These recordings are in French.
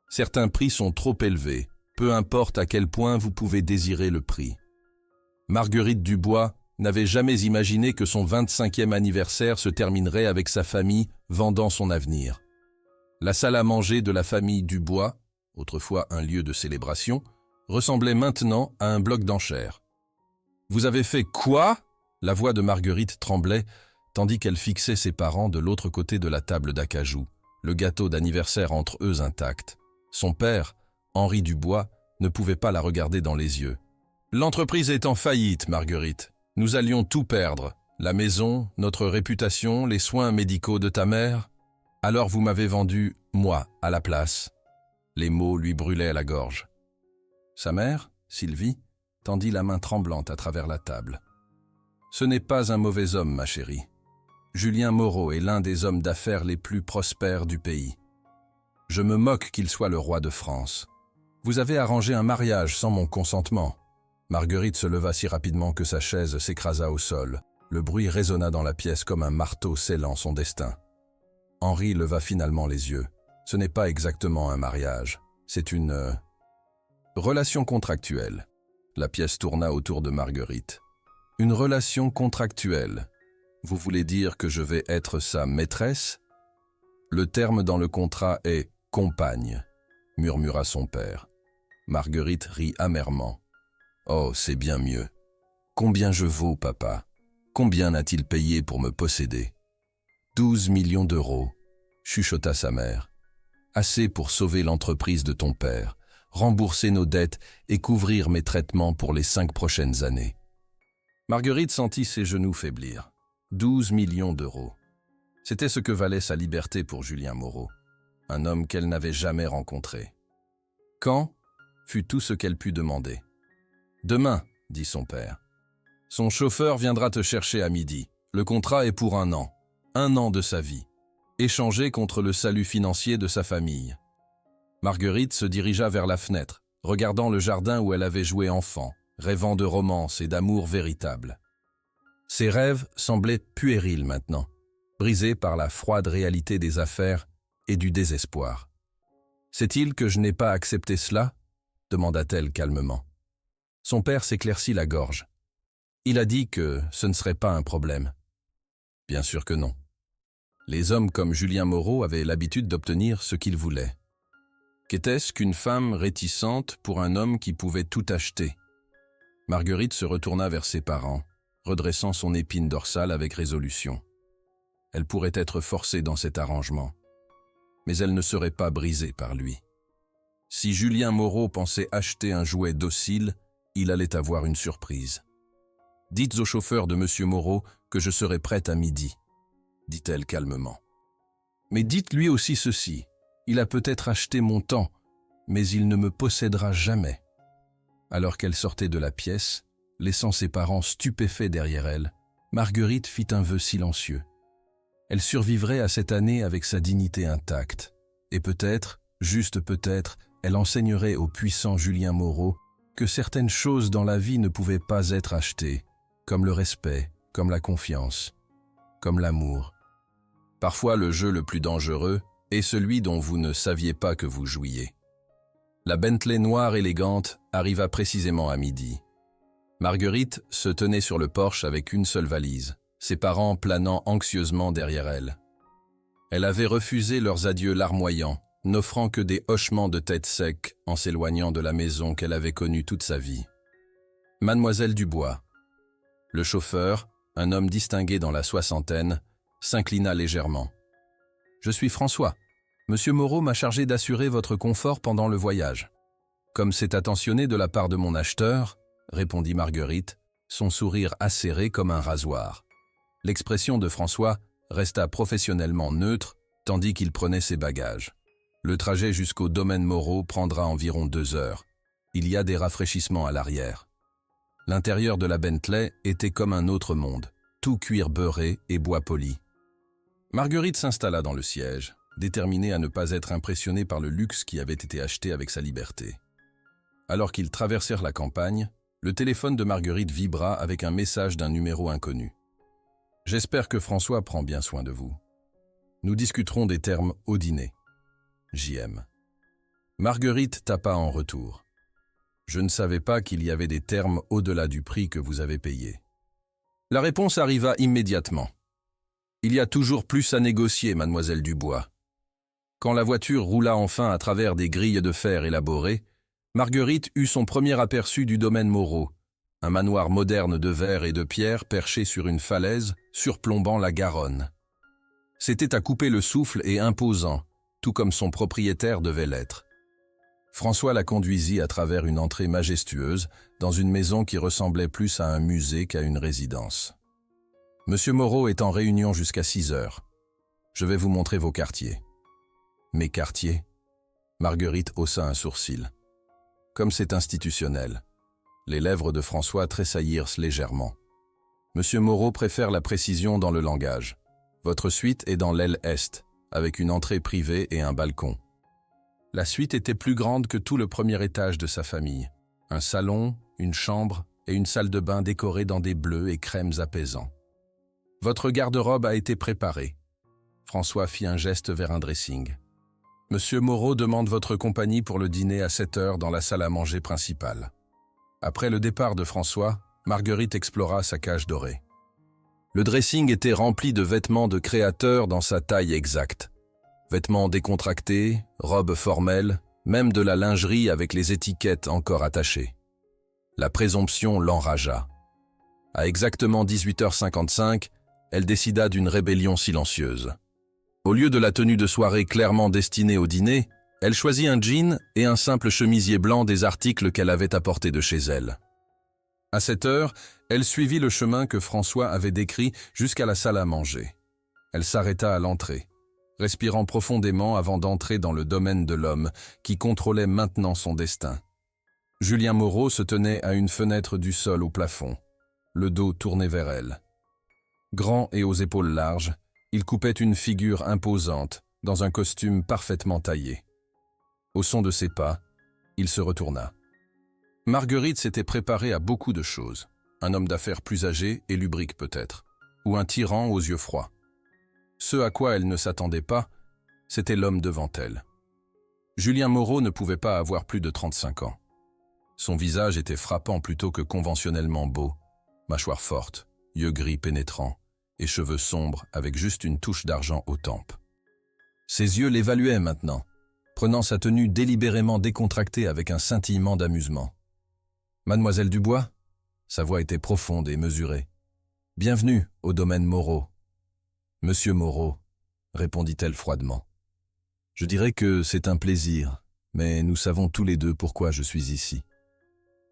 Certains prix sont trop élevés, peu importe à quel point vous pouvez désirer le prix. Marguerite Dubois n'avait jamais imaginé que son 25e anniversaire se terminerait avec sa famille vendant son avenir. La salle à manger de la famille Dubois, autrefois un lieu de célébration, ressemblait maintenant à un bloc d'enchères. « Vous avez fait quoi ?» La voix de Marguerite tremblait, tandis qu'elle fixait ses parents de l'autre côté de la table d'acajou, le gâteau d'anniversaire entre eux intact. Son père, Henri Dubois, ne pouvait pas la regarder dans les yeux. « L'entreprise est en faillite, Marguerite. Nous allions tout perdre. La maison, notre réputation, les soins médicaux de ta mère. Alors vous m'avez vendu, moi, à la place. » Les mots lui brûlaient la gorge. Sa mère, Sylvie, tendit la main tremblante à travers la table. « Ce n'est pas un mauvais homme, ma chérie. Julien Moreau est l'un des hommes d'affaires les plus prospères du pays. Je me moque qu'il soit le roi de France. Vous avez arrangé un mariage sans mon consentement. » Marguerite se leva si rapidement que sa chaise s'écrasa au sol. Le bruit résonna dans la pièce comme un marteau scellant son destin. Henri leva finalement les yeux. Ce n'est pas exactement un mariage, c'est une relation contractuelle. La pièce tourna autour de Marguerite. Une relation contractuelle. Vous voulez dire que je vais être sa maîtresse? Le terme dans le contrat est « compagne », murmura son père. Marguerite rit amèrement. Oh, c'est bien mieux. Combien je vaux, papa? Combien n'a-t-il payé pour me posséder? 12 millions d'euros, chuchota sa mère. Assez pour sauver l'entreprise de ton père, rembourser nos dettes et couvrir mes traitements pour les 5 prochaines années. Marguerite sentit ses genoux faiblir. 12 millions d'euros. C'était ce que valait sa liberté pour Julien Moreau, un homme qu'elle n'avait jamais rencontré. Quand fut tout ce qu'elle put demander. Demain, dit son père. Son chauffeur viendra te chercher à midi. Le contrat est pour 1 an. 1 an de sa vie. Échangé contre le salut financier de sa famille. Marguerite se dirigea vers la fenêtre, regardant le jardin où elle avait joué enfant, rêvant de romance et d'amour véritable. Ses rêves semblaient puérils maintenant, brisés par la froide réalité des affaires et du désespoir. « C'est-il que je n'ai pas accepté cela ?» demanda-t-elle calmement. Son père s'éclaircit la gorge. Il a dit que ce ne serait pas un problème. Bien sûr que non. Les hommes comme Julien Moreau avaient l'habitude d'obtenir ce qu'ils voulaient. Qu'était-ce qu'une femme réticente pour un homme qui pouvait tout acheter? Marguerite se retourna vers ses parents, redressant son épine dorsale avec résolution. Elle pourrait être forcée dans cet arrangement, mais elle ne serait pas brisée par lui. Si Julien Moreau pensait acheter un jouet docile, il allait avoir une surprise. « Dites au chauffeur de M. Moreau que je serai prête à midi, » dit-elle calmement. « Mais dites-lui aussi ceci, il a peut-être acheté mon temps, mais il ne me possédera jamais. » Alors qu'elle sortait de la pièce, laissant ses parents stupéfaits derrière elle, Marguerite fit un vœu silencieux. Elle survivrait à cette année avec sa dignité intacte, et peut-être, juste peut-être, elle enseignerait au puissant Julien Moreau que certaines choses dans la vie ne pouvaient pas être achetées, comme le respect, comme la confiance, comme l'amour. Parfois le jeu le plus dangereux est celui dont vous ne saviez pas que vous jouiez. La Bentley noire élégante arriva précisément à midi. Marguerite se tenait sur le porche avec une seule valise, ses parents planant anxieusement derrière elle. Elle avait refusé leurs adieux larmoyants, n'offrant que des hochements de tête secs en s'éloignant de la maison qu'elle avait connue toute sa vie. Mademoiselle Dubois. Le chauffeur, un homme distingué dans la soixantaine, s'inclina légèrement. « Je suis François. Monsieur Moreau m'a chargé d'assurer votre confort pendant le voyage. » Comme c'est attentionné de la part de mon acheteur, répondit Marguerite, son sourire acéré comme un rasoir. L'expression de François resta professionnellement neutre, tandis qu'il prenait ses bagages. Le trajet jusqu'au domaine Moreau prendra environ 2 heures. Il y a des rafraîchissements à l'arrière. L'intérieur de la Bentley était comme un autre monde, tout cuir beurré et bois poli. Marguerite s'installa dans le siège, déterminée à ne pas être impressionnée par le luxe qui avait été acheté avec sa liberté. Alors qu'ils traversèrent la campagne, le téléphone de Marguerite vibra avec un message d'un numéro inconnu. « J'espère que François prend bien soin de vous. Nous discuterons des termes au dîner. J.M. » Marguerite tapa en retour. Je ne savais pas qu'il y avait des termes au-delà du prix que vous avez payé. La réponse arriva immédiatement. Il y a toujours plus à négocier, mademoiselle Dubois. Quand la voiture roula enfin à travers des grilles de fer élaborées, Marguerite eut son premier aperçu du domaine Moreau, un manoir moderne de verre et de pierre perché sur une falaise surplombant la Garonne. C'était à couper le souffle et imposant, tout comme son propriétaire devait l'être. François la conduisit à travers une entrée majestueuse dans une maison qui ressemblait plus à un musée qu'à une résidence. Monsieur Moreau est en réunion jusqu'à 6 heures. Je vais vous montrer vos quartiers. Mes quartiers? Marguerite haussa un sourcil. Comme c'est institutionnel. Les lèvres de François tressaillirent légèrement. Monsieur Moreau préfère la précision dans le langage. Votre suite est dans l'aile est, avec une entrée privée et un balcon. La suite était plus grande que tout le premier étage de sa famille. Un salon, une chambre et une salle de bain décorée dans des bleus et crèmes apaisants. Votre garde-robe a été préparée. François fit un geste vers un dressing. Monsieur Moreau demande votre compagnie pour le dîner à 7 heures dans la salle à manger principale. Après le départ de François, Marguerite explora sa cage dorée. Le dressing était rempli de vêtements de créateurs dans sa taille exacte. Vêtements décontractés, robes formelles, même de la lingerie avec les étiquettes encore attachées. La présomption l'enragea. À exactement 18h55, elle décida d'une rébellion silencieuse. Au lieu de la tenue de soirée clairement destinée au dîner, elle choisit un jean et un simple chemisier blanc des articles qu'elle avait apportés de chez elle. À 7 heures, elle suivit le chemin que François avait décrit jusqu'à la salle à manger. Elle s'arrêta à l'entrée, respirant profondément avant d'entrer dans le domaine de l'homme qui contrôlait maintenant son destin. Julien Moreau se tenait à une fenêtre du sol au plafond, le dos tourné vers elle. Grand et aux épaules larges, il coupait une figure imposante dans un costume parfaitement taillé. Au son de ses pas, il se retourna. Marguerite s'était préparée à beaucoup de choses. Un homme d'affaires plus âgé et lubrique peut-être, ou un tyran aux yeux froids. Ce à quoi elle ne s'attendait pas, c'était l'homme devant elle. Julien Moreau ne pouvait pas avoir plus de 35 ans. Son visage était frappant plutôt que conventionnellement beau, mâchoire forte, yeux gris pénétrants et cheveux sombres avec juste une touche d'argent aux tempes. Ses yeux l'évaluaient maintenant, prenant sa tenue délibérément décontractée avec un scintillement d'amusement. « Mademoiselle Dubois ?» Sa voix était profonde et mesurée. « Bienvenue au domaine Moreau. »« Monsieur Moreau, » répondit-elle froidement. « Je dirais que c'est un plaisir, mais nous savons tous les deux pourquoi je suis ici. »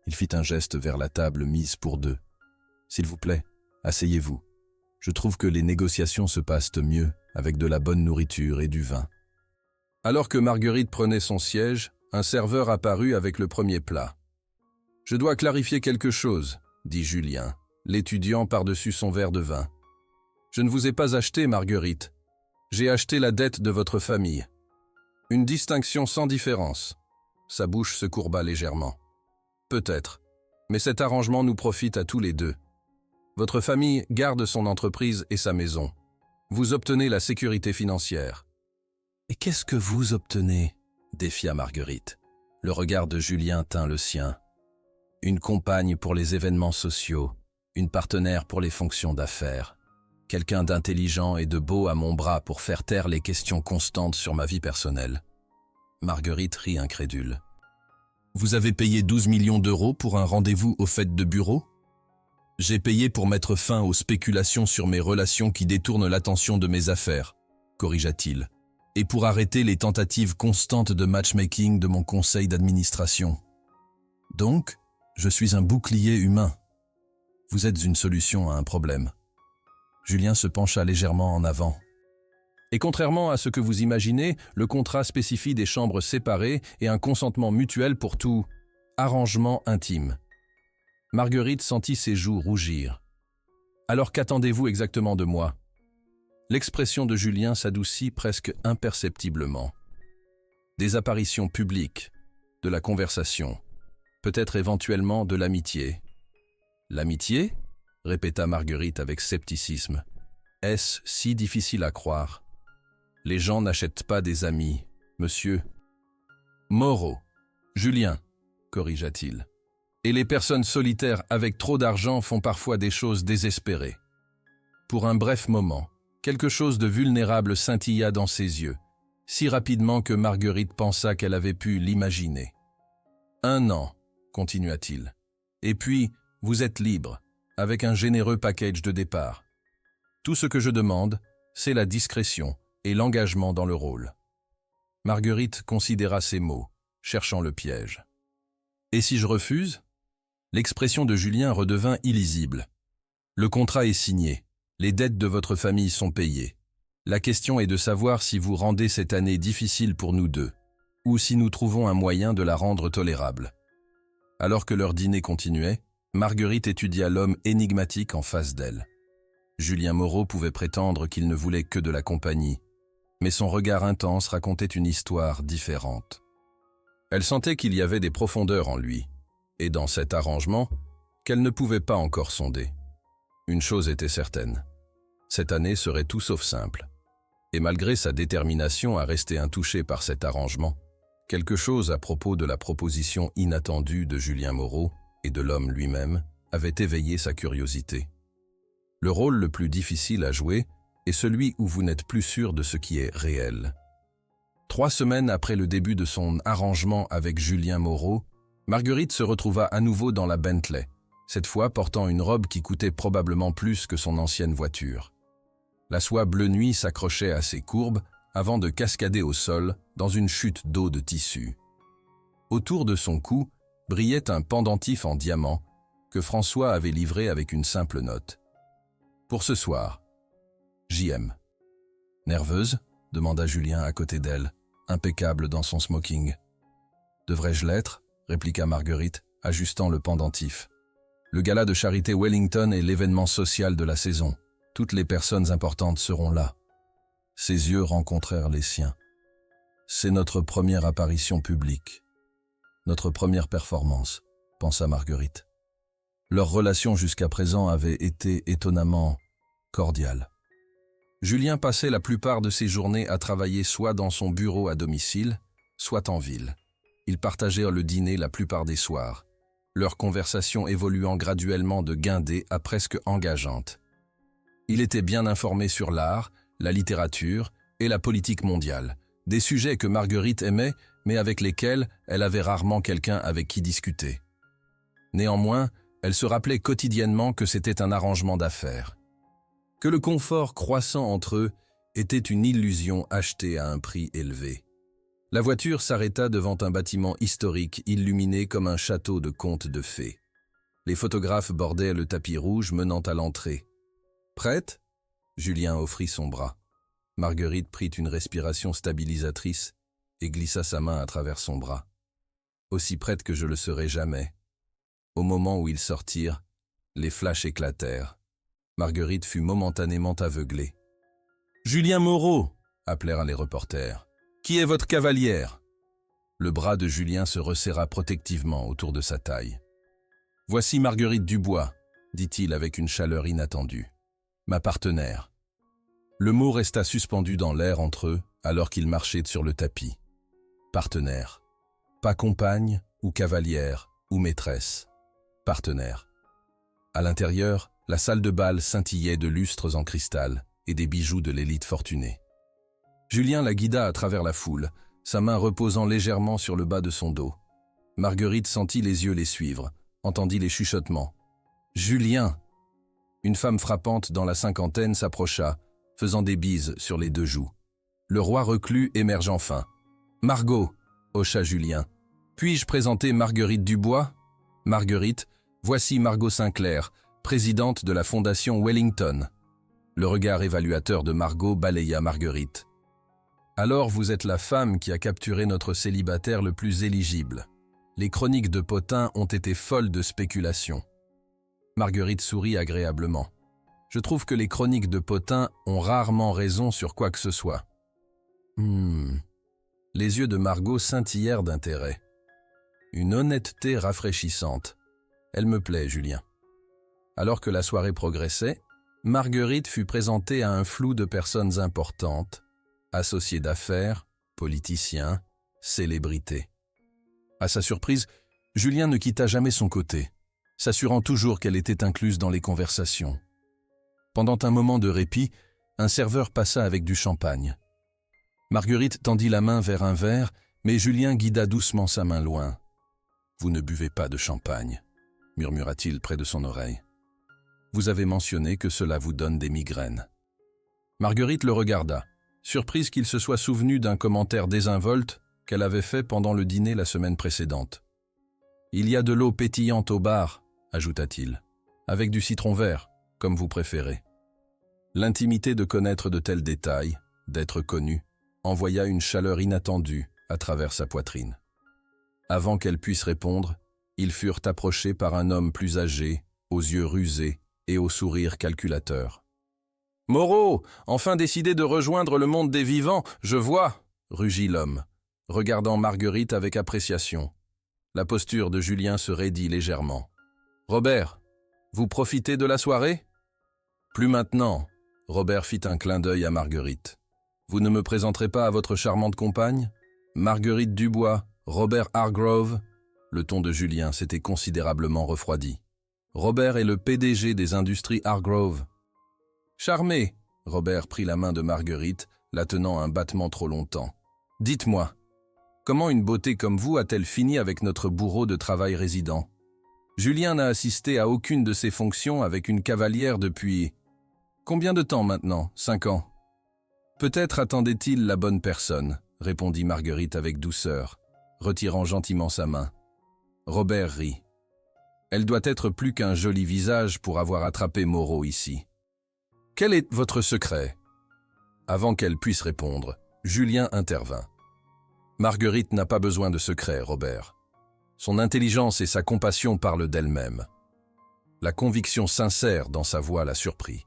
Il fit un geste vers la table mise pour deux. « S'il vous plaît, asseyez-vous. Je trouve que les négociations se passent mieux avec de la bonne nourriture et du vin. » Alors que Marguerite prenait son siège, un serveur apparut avec le premier plat. « Je dois clarifier quelque chose, » dit Julien, l'étudiant par-dessus son verre de vin. « Je ne vous ai pas acheté, Marguerite. J'ai acheté la dette de votre famille. Une distinction sans différence. » Sa bouche se courba légèrement. « Peut-être, mais cet arrangement nous profite à tous les deux. Votre famille garde son entreprise et sa maison. Vous obtenez la sécurité financière. » « Et qu'est-ce que vous obtenez ?» défia Marguerite. Le regard de Julien tint le sien. « Une compagne pour les événements sociaux, une partenaire pour les fonctions d'affaires, quelqu'un d'intelligent et de beau à mon bras pour faire taire les questions constantes sur ma vie personnelle. » Marguerite rit incrédule. « Vous avez payé 12 millions d'euros pour un rendez-vous aux fêtes de bureau ? J'ai payé pour mettre fin aux spéculations sur mes relations qui détournent l'attention de mes affaires, corrigea-t-il, et pour arrêter les tentatives constantes de matchmaking de mon conseil d'administration. Donc, je suis un bouclier humain. Vous êtes une solution à un problème. » Julien se pencha légèrement en avant. « Et contrairement à ce que vous imaginez, le contrat spécifie des chambres séparées et un consentement mutuel pour tout arrangement intime. » Marguerite sentit ses joues rougir. « Alors qu'attendez-vous exactement de moi ?» L'expression de Julien s'adoucit presque imperceptiblement. Des apparitions publiques, de la conversation, peut-être éventuellement de l'amitié. « L'amitié » répéta Marguerite avec scepticisme. « Est-ce si difficile à croire ? Les gens n'achètent pas des amis, monsieur. » Moreau. Julien, corrigea-t-il. Et les personnes solitaires avec trop d'argent font parfois des choses désespérées. Pour un bref moment, quelque chose de vulnérable scintilla dans ses yeux, si rapidement que Marguerite pensa qu'elle avait pu l'imaginer. 1 an, continua-t-il. Et puis, vous êtes libre, avec un généreux package de départ. Tout ce que je demande, c'est la discrétion et l'engagement dans le rôle. Marguerite considéra ces mots, cherchant le piège. Et si je refuse ? L'expression de Julien redevint illisible. Le contrat est signé, les dettes de votre famille sont payées. La question est de savoir si vous rendez cette année difficile pour nous deux, ou si nous trouvons un moyen de la rendre tolérable. Alors que leur dîner continuait, Marguerite étudia l'homme énigmatique en face d'elle. Julien Moreau pouvait prétendre qu'il ne voulait que de la compagnie, mais son regard intense racontait une histoire différente. Elle sentait qu'il y avait des profondeurs en lui, et dans cet arrangement, qu'elle ne pouvait pas encore sonder. Une chose était certaine, cette année serait tout sauf simple. Et malgré sa détermination à rester intouchée par cet arrangement, quelque chose à propos de la proposition inattendue de Julien Moreau et de l'homme lui-même avait éveillé sa curiosité. Le rôle le plus difficile à jouer est celui où vous n'êtes plus sûr de ce qui est réel. 3 semaines après le début de son arrangement avec Julien Moreau, Marguerite se retrouva à nouveau dans la Bentley, cette fois portant une robe qui coûtait probablement plus que son ancienne voiture. La soie bleu nuit s'accrochait à ses courbes avant de cascader au sol dans une chute d'eau de tissu. Autour de son cou brillait un pendentif en diamant que François avait livré avec une simple note. « Pour ce soir, J.M. » « Nerveuse ?» demanda Julien à côté d'elle, impeccable dans son smoking. « Devrais-je l'être ?» répliqua Marguerite, ajustant le pendentif. « Le gala de charité Wellington est l'événement social de la saison. Toutes les personnes importantes seront là. » Ses yeux rencontrèrent les siens. « C'est notre première apparition publique. Notre première performance, » pensa Marguerite. Leur relation jusqu'à présent avait été étonnamment cordiale. Julien passait la plupart de ses journées à travailler soit dans son bureau à domicile, soit en ville. Ils partageaient le dîner la plupart des soirs, leur conversation évoluant graduellement de guindée à presque engageante. Il était bien informé sur l'art, la littérature et la politique mondiale, des sujets que Marguerite aimait, mais avec lesquels elle avait rarement quelqu'un avec qui discuter. Néanmoins, elle se rappelait quotidiennement que c'était un arrangement d'affaires, que le confort croissant entre eux était une illusion achetée à un prix élevé. La voiture s'arrêta devant un bâtiment historique illuminé comme un château de contes de fées. Les photographes bordaient le tapis rouge menant à l'entrée. « Prête ?» Julien offrit son bras. Marguerite prit une respiration stabilisatrice et glissa sa main à travers son bras. Aussi prête que je le serai jamais. Au moment où ils sortirent, les flashs éclatèrent. Marguerite fut momentanément aveuglée. « Julien Moreau !» appelèrent les reporters. « Qui est votre cavalière ?» Le bras de Julien se resserra protectivement autour de sa taille. « Voici Marguerite Dubois », dit-il avec une chaleur inattendue. « Ma partenaire. » Le mot resta suspendu dans l'air entre eux alors qu'ils marchaient sur le tapis. Partenaire. Pas compagne ou cavalière ou maîtresse. Partenaire. À l'intérieur, la salle de bal scintillait de lustres en cristal et des bijoux de l'élite fortunée. Julien la guida à travers la foule, sa main reposant légèrement sur le bas de son dos. Marguerite sentit les yeux les suivre, entendit les chuchotements. « Julien !» Une femme frappante dans la cinquantaine s'approcha, faisant des bises sur les 2 joues. Le roi reclus émerge enfin. « Margot !» hocha Julien. « Puis-je présenter Marguerite Dubois ?»« Marguerite, voici Margot Sinclair, présidente de la Fondation Wellington. » Le regard évaluateur de Margot balaya Marguerite. « Alors vous êtes la femme qui a capturé notre célibataire le plus éligible. Les chroniques de Potin ont été folles de spéculation. » Marguerite sourit agréablement. « Je trouve que les chroniques de Potin ont rarement raison sur quoi que ce soit. » Les yeux de Margot scintillèrent d'intérêt. Une honnêteté rafraîchissante. Elle me plaît, Julien. Alors que la soirée progressait, Marguerite fut présentée à un flou de personnes importantes, associés d'affaires, politiciens, célébrités. À sa surprise, Julien ne quitta jamais son côté, s'assurant toujours qu'elle était incluse dans les conversations. Pendant un moment de répit, un serveur passa avec du champagne. Marguerite tendit la main vers un verre, mais Julien guida doucement sa main loin. « Vous ne buvez pas de champagne », murmura-t-il près de son oreille. « Vous avez mentionné que cela vous donne des migraines. » Marguerite le regarda, surprise qu'il se soit souvenu d'un commentaire désinvolte qu'elle avait fait pendant le dîner la semaine précédente. « Il y a de l'eau pétillante au bar », ajouta-t-il, « avec du citron vert, comme vous préférez. » L'intimité de connaître de tels détails, d'être connu, envoya une chaleur inattendue à travers sa poitrine. Avant qu'elle puisse répondre, ils furent approchés par un homme plus âgé, aux yeux rusés et au sourire calculateur. « Moreau, enfin décidé de rejoindre le monde des vivants, je vois !» rugit l'homme, regardant Marguerite avec appréciation. La posture de Julien se raidit légèrement. « Robert, vous profitez de la soirée ?»« Plus maintenant. » Robert fit un clin d'œil à Marguerite. « Vous ne me présenterez pas à votre charmante compagne ? Marguerite Dubois, Robert Hargrove ?» Le ton de Julien s'était considérablement refroidi. « Robert est le PDG des industries Hargrove. » « Charmé !» Robert prit la main de Marguerite, la tenant un battement trop longtemps. « Dites-moi, comment une beauté comme vous a-t-elle fini avec notre bourreau de travail résident ? Julien n'a assisté à aucune de ses fonctions avec une cavalière depuis... Combien de temps maintenant ? 5 ans. Peut-être attendait-il la bonne personne, répondit Marguerite avec douceur, retirant gentiment sa main. Robert rit. Elle doit être plus qu'un joli visage pour avoir attrapé Moreau ici. Quel est votre secret ? Avant qu'elle puisse répondre, Julien intervint. Marguerite n'a pas besoin de secret, Robert. Son intelligence et sa compassion parlent d'elle-même. La conviction sincère dans sa voix la surprit.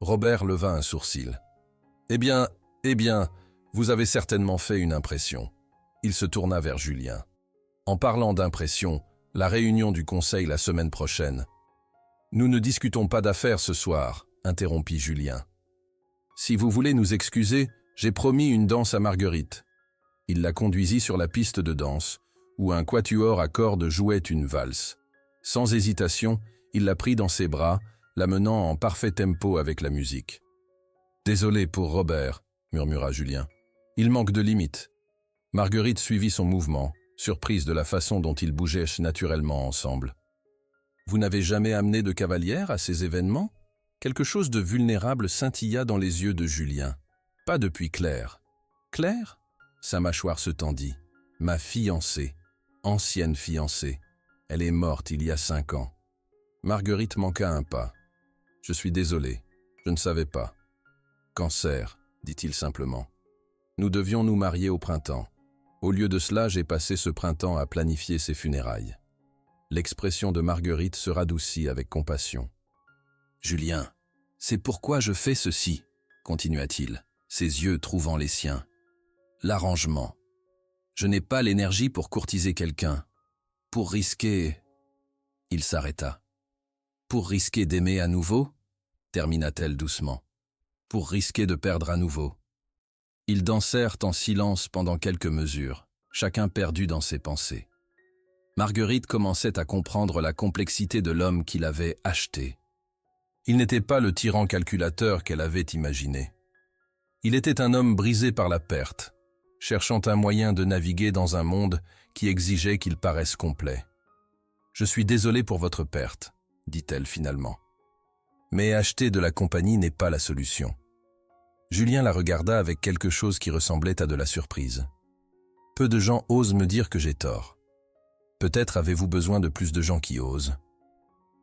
Robert leva un sourcil. Eh bien, vous avez certainement fait une impression. Il se tourna vers Julien. En parlant d'impression, la réunion du conseil la semaine prochaine. Nous ne discutons pas d'affaires ce soir, interrompit Julien. Si vous voulez nous excuser, j'ai promis une danse à Marguerite. Il la conduisit sur la piste de danse, où un quatuor à cordes jouait une valse. Sans hésitation, il la prit dans ses bras, la menant en parfait tempo avec la musique. « Désolé pour Robert », murmura Julien. « Il manque de limites. » Marguerite suivit son mouvement, surprise de la façon dont ils bougeaient naturellement ensemble. « Vous n'avez jamais amené de cavalière à ces événements ?» Quelque chose de vulnérable scintilla dans les yeux de Julien. « Pas depuis Claire. »« Claire ?» Sa mâchoire se tendit. « Ma fiancée. Ancienne fiancée. Elle est morte il y a 5 ans. » Marguerite manqua un pas. « Je suis désolé. Je ne savais pas. »« Cancer, » dit-il simplement. « Nous devions nous marier au printemps. Au lieu de cela, j'ai passé ce printemps à planifier ses funérailles. » L'expression de Marguerite se radoucit avec compassion. « Julien, c'est pourquoi je fais ceci, » continua-t-il, ses yeux trouvant les siens. « L'arrangement. Je n'ai pas l'énergie pour courtiser quelqu'un. Pour risquer... » Il s'arrêta. « Pour risquer d'aimer à nouveau ?» termina-t-elle doucement. « Pour risquer de perdre à nouveau. » Ils dansèrent en silence pendant quelques mesures, chacun perdu dans ses pensées. Marguerite commençait à comprendre la complexité de l'homme qu'il avait acheté. Il n'était pas le tyran calculateur qu'elle avait imaginé. Il était un homme brisé par la perte, cherchant un moyen de naviguer dans un monde qui exigeait qu'il paraisse complet. « Je suis désolé pour votre perte », dit-elle finalement. « Mais acheter de la compagnie n'est pas la solution. » Julien la regarda avec quelque chose qui ressemblait à de la surprise. « Peu de gens osent me dire que j'ai tort. Peut-être avez-vous besoin de plus de gens qui osent. »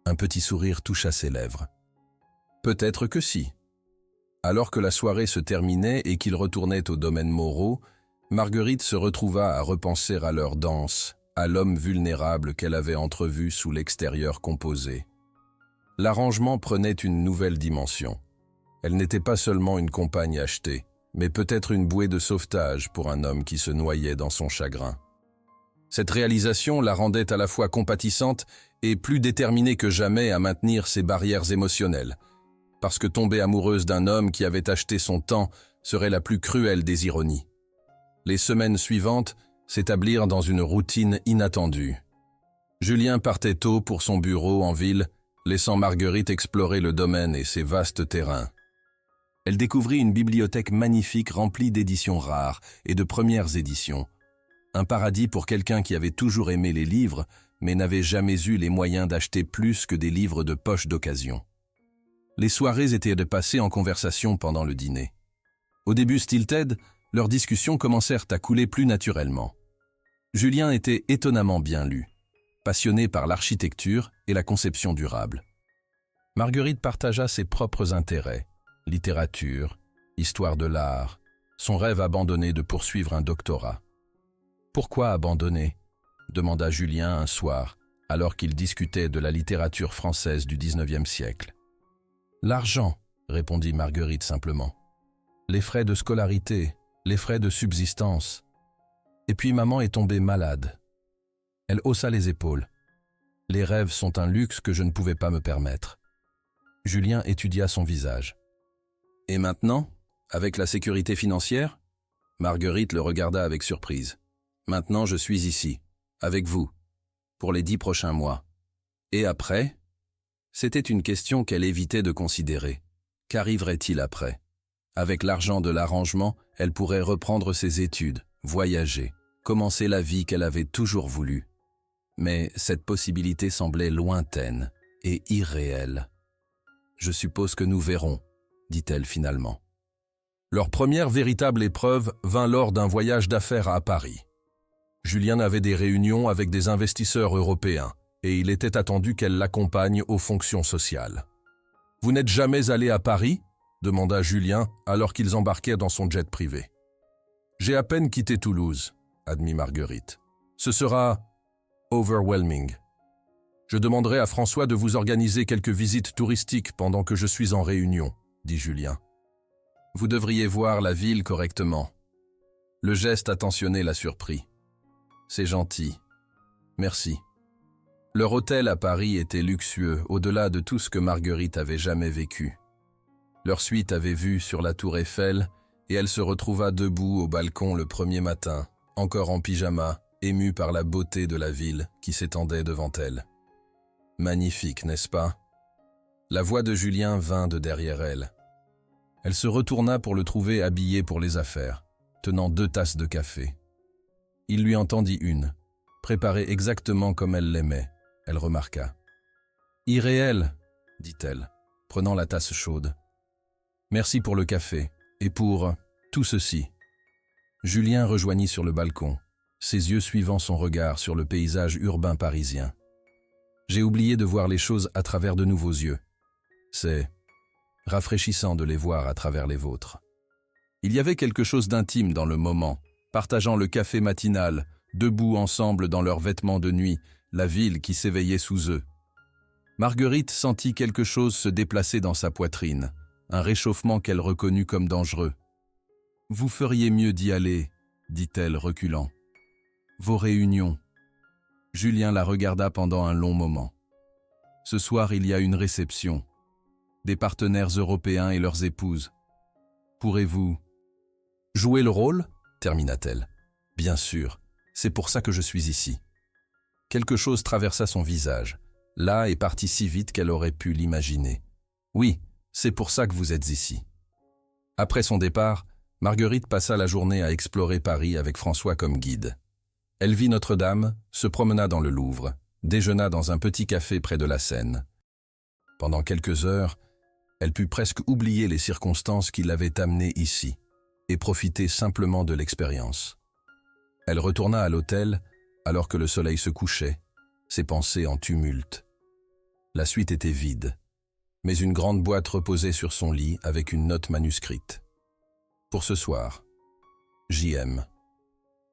Un petit sourire toucha ses lèvres. Peut-être que si. Alors que la soirée se terminait et qu'ils retournaient au domaine Moreau, Marguerite se retrouva à repenser à leur danse, à l'homme vulnérable qu'elle avait entrevu sous l'extérieur composé. L'arrangement prenait une nouvelle dimension. Elle n'était pas seulement une compagne achetée, mais peut-être une bouée de sauvetage pour un homme qui se noyait dans son chagrin. Cette réalisation la rendait à la fois compatissante et plus déterminée que jamais à maintenir ses barrières émotionnelles, parce que tomber amoureuse d'un homme qui avait acheté son temps serait la plus cruelle des ironies. Les semaines suivantes, s'établir dans une routine inattendue. Julien partait tôt pour son bureau en ville, laissant Marguerite explorer le domaine et ses vastes terrains. Elle découvrit une bibliothèque magnifique remplie d'éditions rares et de premières éditions. Un paradis pour quelqu'un qui avait toujours aimé les livres, mais n'avait jamais eu les moyens d'acheter plus que des livres de poche d'occasion. Les soirées étaient passées en conversation pendant le dîner. Au début stilted, leurs discussions commencèrent à couler plus naturellement. Julien était étonnamment bien lu, passionné par l'architecture et la conception durable. Marguerite partagea ses propres intérêts, littérature, histoire de l'art, son rêve abandonné de poursuivre un doctorat. « Pourquoi abandonner ?» demanda Julien un soir, alors qu'ils discutaient de la littérature française du XIXe siècle. « L'argent, » répondit Marguerite simplement. « Les frais de scolarité, les frais de subsistance. Et puis maman est tombée malade. » Elle haussa les épaules. « Les rêves sont un luxe que je ne pouvais pas me permettre. » Julien étudia son visage. « Et maintenant, avec la sécurité financière ?» Marguerite le regarda avec surprise. « Maintenant, je suis ici, avec vous, pour les 10 prochains mois. Et après ?» C'était une question qu'elle évitait de considérer. Qu'arriverait-il après? Avec l'argent de l'arrangement, elle pourrait reprendre ses études, voyager, commencer la vie qu'elle avait toujours voulu. Mais cette possibilité semblait lointaine et irréelle. « Je suppose que nous verrons », dit-elle finalement. Leur première véritable épreuve vint lors d'un voyage d'affaires à Paris. Julien avait des réunions avec des investisseurs européens et il était attendu qu'elle l'accompagne aux fonctions sociales. « Vous n'êtes jamais allé à Paris ?» demanda Julien alors qu'ils embarquèrent dans son jet privé. « J'ai à peine quitté Toulouse », admit Marguerite. « Ce sera overwhelming. Je demanderai à François de vous organiser quelques visites touristiques pendant que je suis en réunion, » dit Julien. « Vous devriez voir la ville correctement. » Le geste attentionné la surprit. « C'est gentil. Merci. » Leur hôtel à Paris était luxueux, au-delà de tout ce que Marguerite avait jamais vécu. Leur suite avait vue sur la tour Eiffel et elle se retrouva debout au balcon le premier matin, encore en pyjama, émue par la beauté de la ville qui s'étendait devant elle. Magnifique, n'est-ce pas? La voix de Julien vint de derrière elle. Elle se retourna pour le trouver habillé pour les affaires, tenant 2 tasses de café. Il lui en tendit une, préparée exactement comme elle l'aimait, elle remarqua. « Irréel, » dit-elle, prenant la tasse chaude. « Merci pour le café, et pour tout ceci. » Julien rejoignit sur le balcon, ses yeux suivant son regard sur le paysage urbain parisien. « J'ai oublié de voir les choses à travers de nouveaux yeux. C'est rafraîchissant de les voir à travers les vôtres. » Il y avait quelque chose d'intime dans le moment, partageant le café matinal, debout ensemble dans leurs vêtements de nuit, la ville qui s'éveillait sous eux. Marguerite sentit quelque chose se déplacer dans sa poitrine, un réchauffement qu'elle reconnut comme dangereux. « Vous feriez mieux d'y aller, » dit-elle reculant. « Vos réunions. » Julien la regarda pendant un long moment. « Ce soir, il y a une réception. Des partenaires européens et leurs épouses. Pourrez-vous jouer le rôle ?» termina-t-elle. « Bien sûr, c'est pour ça que je suis ici. » Quelque chose traversa son visage, là et partit si vite qu'elle aurait pu l'imaginer. « Oui, c'est pour ça que vous êtes ici. » Après son départ, Marguerite passa la journée à explorer Paris avec François comme guide. Elle vit Notre-Dame, se promena dans le Louvre, déjeuna dans un petit café près de la Seine. Pendant quelques heures, elle put presque oublier les circonstances qui l'avaient amenée ici et profiter simplement de l'expérience. Elle retourna à l'hôtel alors que le soleil se couchait, ses pensées en tumulte. La suite était vide, mais une grande boîte reposait sur son lit avec une note manuscrite. Pour ce soir, J.M.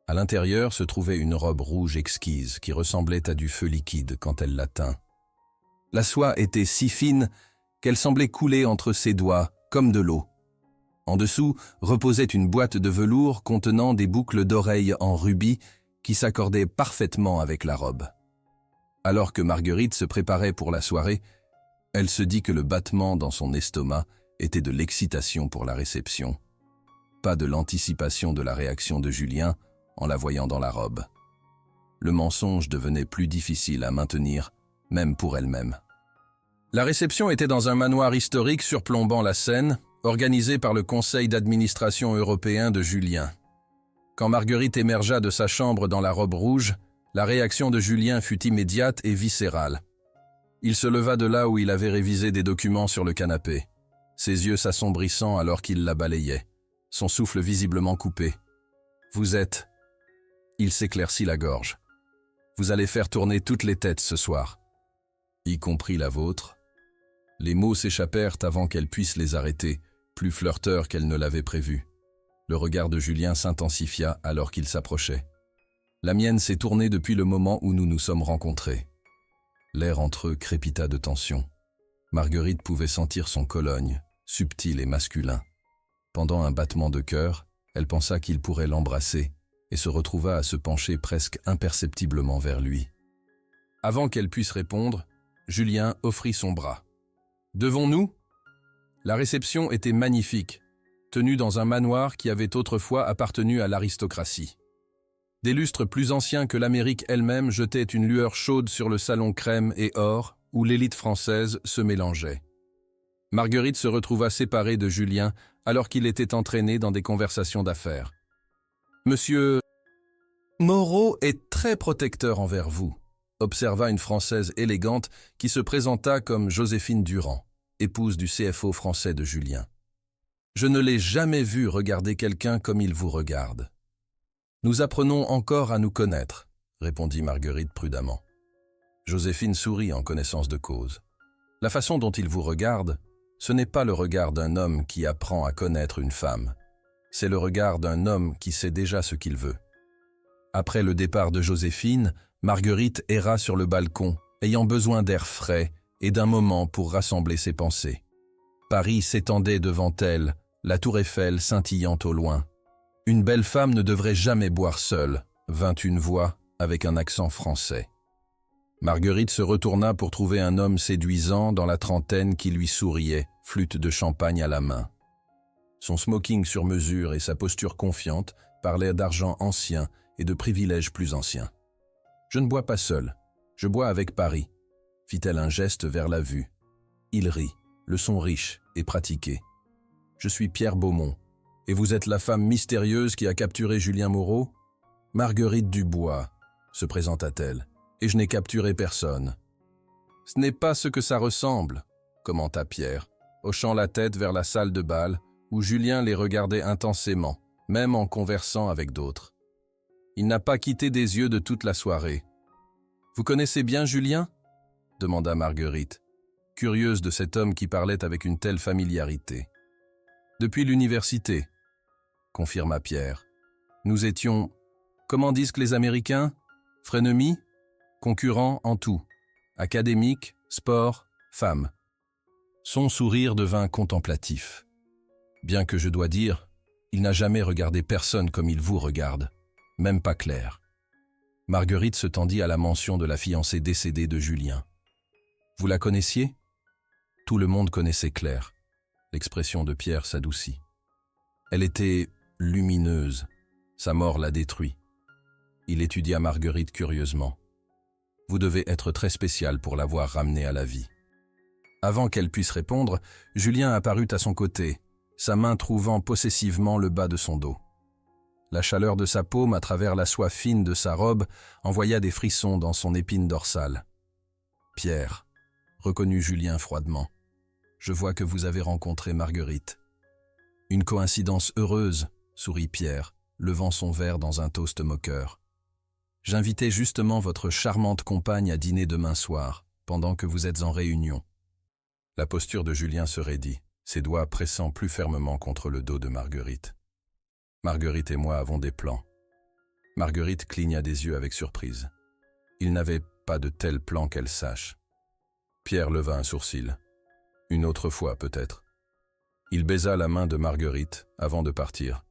À l'intérieur se trouvait une robe rouge exquise qui ressemblait à du feu liquide quand elle la tint. La soie était si fine qu'elle semblait couler entre ses doigts comme de l'eau. En dessous reposait une boîte de velours contenant des boucles d'oreilles en rubis qui s'accordaient parfaitement avec la robe. Alors que Marguerite se préparait pour la soirée, elle se dit que le battement dans son estomac était de l'excitation pour la réception. Pas de l'anticipation de la réaction de Julien, en la voyant dans la robe. Le mensonge devenait plus difficile à maintenir, même pour elle-même. La réception était dans un manoir historique surplombant la Seine, organisé par le conseil d'administration européen de Julien. Quand Marguerite émergea de sa chambre dans la robe rouge, la réaction de Julien fut immédiate et viscérale. Il se leva de là où il avait révisé des documents sur le canapé, ses yeux s'assombrissant alors qu'il la balayait, son souffle visiblement coupé. « Vous êtes… » Il s'éclaircit la gorge. « Vous allez faire tourner toutes les têtes ce soir. » Y compris la vôtre. Les mots s'échappèrent avant qu'elle puisse les arrêter, plus flirteurs qu'elle ne l'avait prévu. Le regard de Julien s'intensifia alors qu'il s'approchait. La mienne s'est tournée depuis le moment où nous nous sommes rencontrés. L'air entre eux crépita de tension. Marguerite pouvait sentir son cologne, subtil et masculin. Pendant un battement de cœur, elle pensa qu'il pourrait l'embrasser et se retrouva à se pencher presque imperceptiblement vers lui. Avant qu'elle puisse répondre, Julien offrit son bras. « Devons-nous » La réception était magnifique, tenue dans un manoir qui avait autrefois appartenu à l'aristocratie. Des lustres plus anciens que l'Amérique elle-même jetaient une lueur chaude sur le salon crème et or où l'élite française se mélangeait. Marguerite se retrouva séparée de Julien alors qu'il était entraîné dans des conversations d'affaires. « Monsieur Moreau est très protecteur envers vous », observa une Française élégante qui se présenta comme Joséphine Durand, épouse du CFO français de Julien. « Je ne l'ai jamais vu regarder quelqu'un comme il vous regarde. » « Nous apprenons encore à nous connaître, » répondit Marguerite prudemment. Joséphine sourit en connaissance de cause. « La façon dont il vous regarde, ce n'est pas le regard d'un homme qui apprend à connaître une femme. C'est le regard d'un homme qui sait déjà ce qu'il veut. » Après le départ de Joséphine, Marguerite erra sur le balcon, ayant besoin d'air frais et d'un moment pour rassembler ses pensées. Paris s'étendait devant elle, la tour Eiffel scintillant au loin. « Une belle femme ne devrait jamais boire seule », vint une voix avec un accent français. Marguerite se retourna pour trouver un homme séduisant dans la trentaine qui lui souriait, flûte de champagne à la main. Son smoking sur mesure et sa posture confiante parlaient d'argent ancien et de privilèges plus anciens. « Je ne bois pas seul, je bois avec Paris », fit-elle un geste vers la vue. Il rit, le son riche et pratiqué. « Je suis Pierre Beaumont. Et vous êtes la femme mystérieuse qui a capturé Julien Moreau ? Marguerite Dubois, se présenta-t-elle, et je n'ai capturé personne. Ce n'est pas ce que ça ressemble, commenta Pierre, hochant la tête vers la salle de bal où Julien les regardait intensément, même en conversant avec d'autres. Il n'a pas quitté des yeux de toute la soirée. Vous connaissez bien Julien ? Demanda Marguerite, curieuse de cet homme qui parlait avec une telle familiarité. Depuis l'université, confirma Pierre. Nous étions, comment disent les Américains, frénemies, concurrents en tout, académiques, sport, femmes. Son sourire devint contemplatif. Bien que je dois dire, il n'a jamais regardé personne comme il vous regarde, même pas Claire. Marguerite se tendit à la mention de la fiancée décédée de Julien. Vous la connaissiez ? Tout le monde connaissait Claire. L'expression de Pierre s'adoucit. Elle était lumineuse. Sa mort l'a détruit. Il étudia Marguerite curieusement. Vous devez être très spécial pour l'avoir ramenée à la vie. Avant qu'elle puisse répondre, Julien apparut à son côté, sa main trouvant possessivement le bas de son dos. La chaleur de sa paume à travers la soie fine de sa robe envoya des frissons dans son épine dorsale. « Pierre, » reconnut Julien froidement. « Je vois que vous avez rencontré Marguerite. » « Une coïncidence heureuse, » sourit Pierre, levant son verre dans un toast moqueur. « J'invitais justement votre charmante compagne à dîner demain soir, pendant que vous êtes en réunion. » La posture de Julien se raidit, ses doigts pressant plus fermement contre le dos de Marguerite. « Marguerite et moi avons des plans. » Marguerite cligna des yeux avec surprise. Il n'avait pas de tels plans qu'elle sache. Pierre leva un sourcil. « Une autre fois, peut-être. » Il baisa la main de Marguerite avant de partir,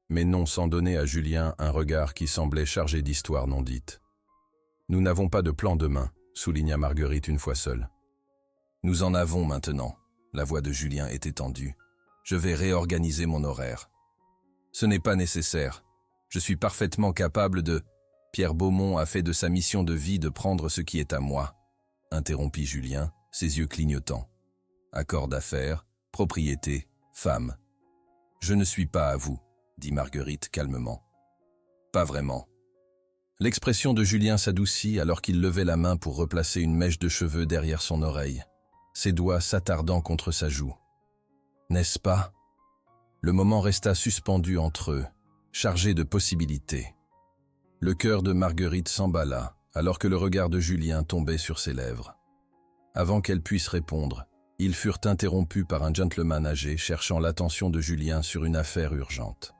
mais non sans donner à Julien un regard qui semblait chargé d'histoires non dites. « Nous n'avons pas de plan demain, » souligna Marguerite une fois seule. « Nous en avons maintenant. » La voix de Julien était tendue. « Je vais réorganiser mon horaire. » « Ce n'est pas nécessaire. Je suis parfaitement capable de... Pierre Beaumont a fait de sa mission de vie de prendre ce qui est à moi, interrompit Julien, ses yeux clignotants. Accord d'affaires, propriété, femme. Je ne suis pas à vous, dit Marguerite calmement. Pas vraiment. L'expression de Julien s'adoucit alors qu'il levait la main pour replacer une mèche de cheveux derrière son oreille, ses doigts s'attardant contre sa joue. N'est-ce pas? Le moment resta suspendu entre eux, chargé de possibilités. Le cœur de Marguerite s'emballa alors que le regard de Julien tombait sur ses lèvres. Avant qu'elle puisse répondre, ils furent interrompus par un gentleman âgé cherchant l'attention de Julien sur une affaire urgente.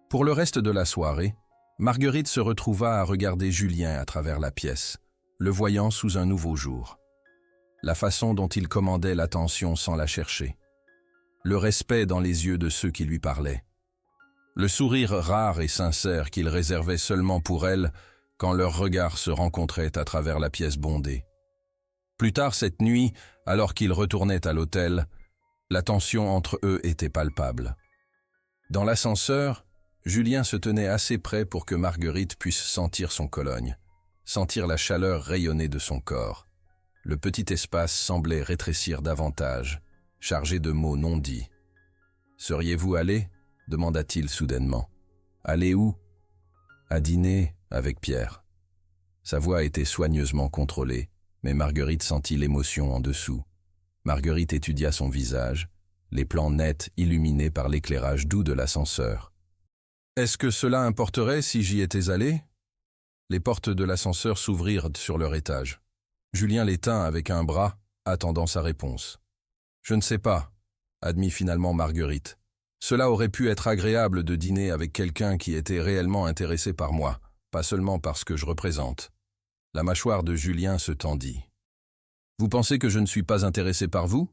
Pour le reste de la soirée, Marguerite se retrouva à regarder Julien à travers la pièce, le voyant sous un nouveau jour. La façon dont il commandait l'attention sans la chercher. Le respect dans les yeux de ceux qui lui parlaient. Le sourire rare et sincère qu'il réservait seulement pour elle quand leurs regards se rencontraient à travers la pièce bondée. Plus tard cette nuit, alors qu'ils retournaient à l'hôtel, la tension entre eux était palpable. Dans l'ascenseur, Julien se tenait assez près pour que Marguerite puisse sentir son cologne, sentir la chaleur rayonner de son corps. Le petit espace semblait rétrécir davantage, chargé de mots non dits. « Seriez-vous allé ?» demanda-t-il soudainement. « Aller où ?»« À dîner avec Pierre. » Sa voix était soigneusement contrôlée, mais Marguerite sentit l'émotion en dessous. Marguerite étudia son visage, les plans nets illuminés par l'éclairage doux de l'ascenseur. « Est-ce que cela importerait si j'y étais allé ?» Les portes de l'ascenseur s'ouvrirent sur leur étage. Julien les tint avec un bras, attendant sa réponse. « Je ne sais pas, » admit finalement Marguerite. « Cela aurait pu être agréable de dîner avec quelqu'un qui était réellement intéressé par moi, pas seulement par ce que je représente. » La mâchoire de Julien se tendit. « Vous pensez que je ne suis pas intéressé par vous ?»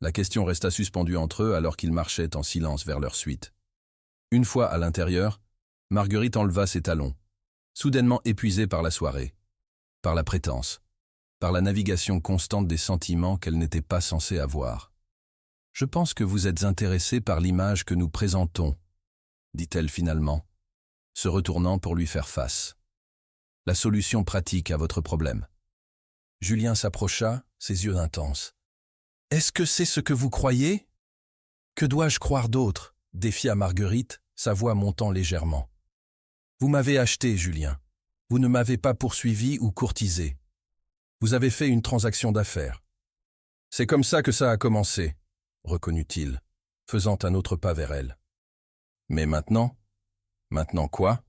La question resta suspendue entre eux alors qu'ils marchaient en silence vers leur suite. Une fois à l'intérieur, Marguerite enleva ses talons, soudainement épuisée par la soirée, par la prétence, par la navigation constante des sentiments qu'elle n'était pas censée avoir. « Je pense que vous êtes intéressé par l'image que nous présentons, » dit-elle finalement, se retournant pour lui faire face. « La solution pratique à votre problème. » Julien s'approcha, ses yeux intenses. « Est-ce que c'est ce que vous croyez ?»« Que dois-je croire d'autre ?» défia Marguerite, sa voix montant légèrement. « Vous m'avez acheté, Julien. Vous ne m'avez pas poursuivi ou courtisé. Vous avez fait une transaction d'affaires. C'est comme ça que ça a commencé, reconnut-il, faisant un autre pas vers elle. Mais maintenant ? Maintenant quoi ?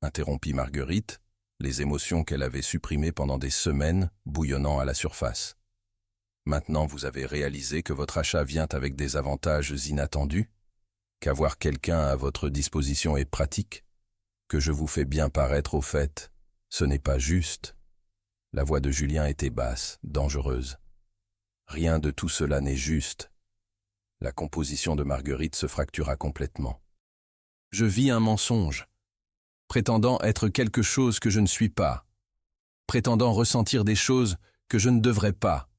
Interrompit Marguerite, les émotions qu'elle avait supprimées pendant des semaines bouillonnant à la surface. Maintenant vous avez réalisé que votre achat vient avec des avantages inattendus ? Qu'avoir quelqu'un à votre disposition est pratique ? Que je vous fais bien paraître au fait, ce n'est pas juste. La voix de Julien était basse, dangereuse. Rien de tout cela n'est juste. La composition de Marguerite se fractura complètement. Je vis un mensonge, prétendant être quelque chose que je ne suis pas, prétendant ressentir des choses que je ne devrais pas.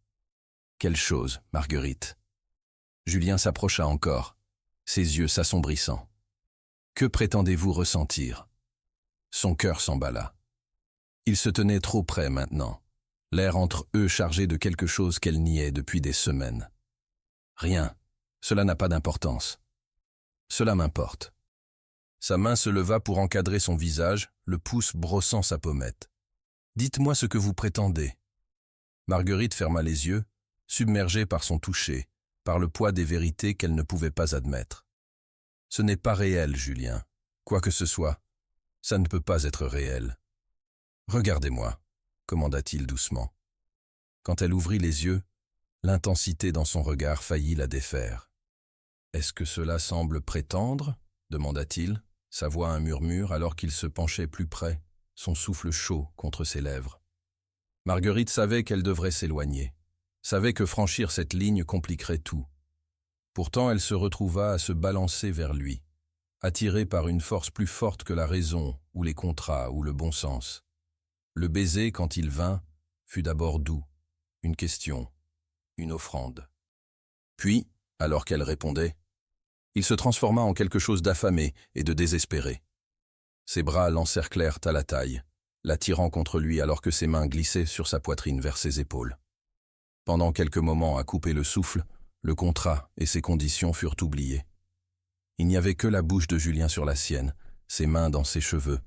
Quelle chose, Marguerite ? Julien s'approcha encore, ses yeux s'assombrissant. Que prétendez-vous ressentir ? Son cœur s'emballa. Ils se tenaient trop près maintenant, l'air entre eux chargé de quelque chose qu'elle niait depuis des semaines. Rien, cela n'a pas d'importance. Cela m'importe. Sa main se leva pour encadrer son visage, le pouce brossant sa pommette. Dites-moi ce que vous prétendez. Marguerite ferma les yeux, submergée par son toucher, par le poids des vérités qu'elle ne pouvait pas admettre. Ce n'est pas réel, Julien. Quoi que ce soit, ça ne peut pas être réel. Regardez-moi, commanda-t-il doucement. Quand elle ouvrit les yeux, l'intensité dans son regard faillit la défaire. Est-ce que cela semble prétendre ? demanda-t-il, sa voix un murmure alors qu'il se penchait plus près, son souffle chaud contre ses lèvres. Marguerite savait qu'elle devrait s'éloigner, savait que franchir cette ligne compliquerait tout. Pourtant elle se retrouva à se balancer vers lui, attirée par une force plus forte que la raison, ou les contrats, ou le bon sens. Le baiser, quand il vint, fut d'abord doux, une question, une offrande. Puis, alors qu'elle répondait, il se transforma en quelque chose d'affamé et de désespéré. Ses bras l'encerclèrent à la taille, l'attirant contre lui alors que ses mains glissaient sur sa poitrine vers ses épaules. Pendant quelques moments à couper le souffle, le contrat et ses conditions furent oubliés. Il n'y avait que la bouche de Julien sur la sienne, ses mains dans ses cheveux,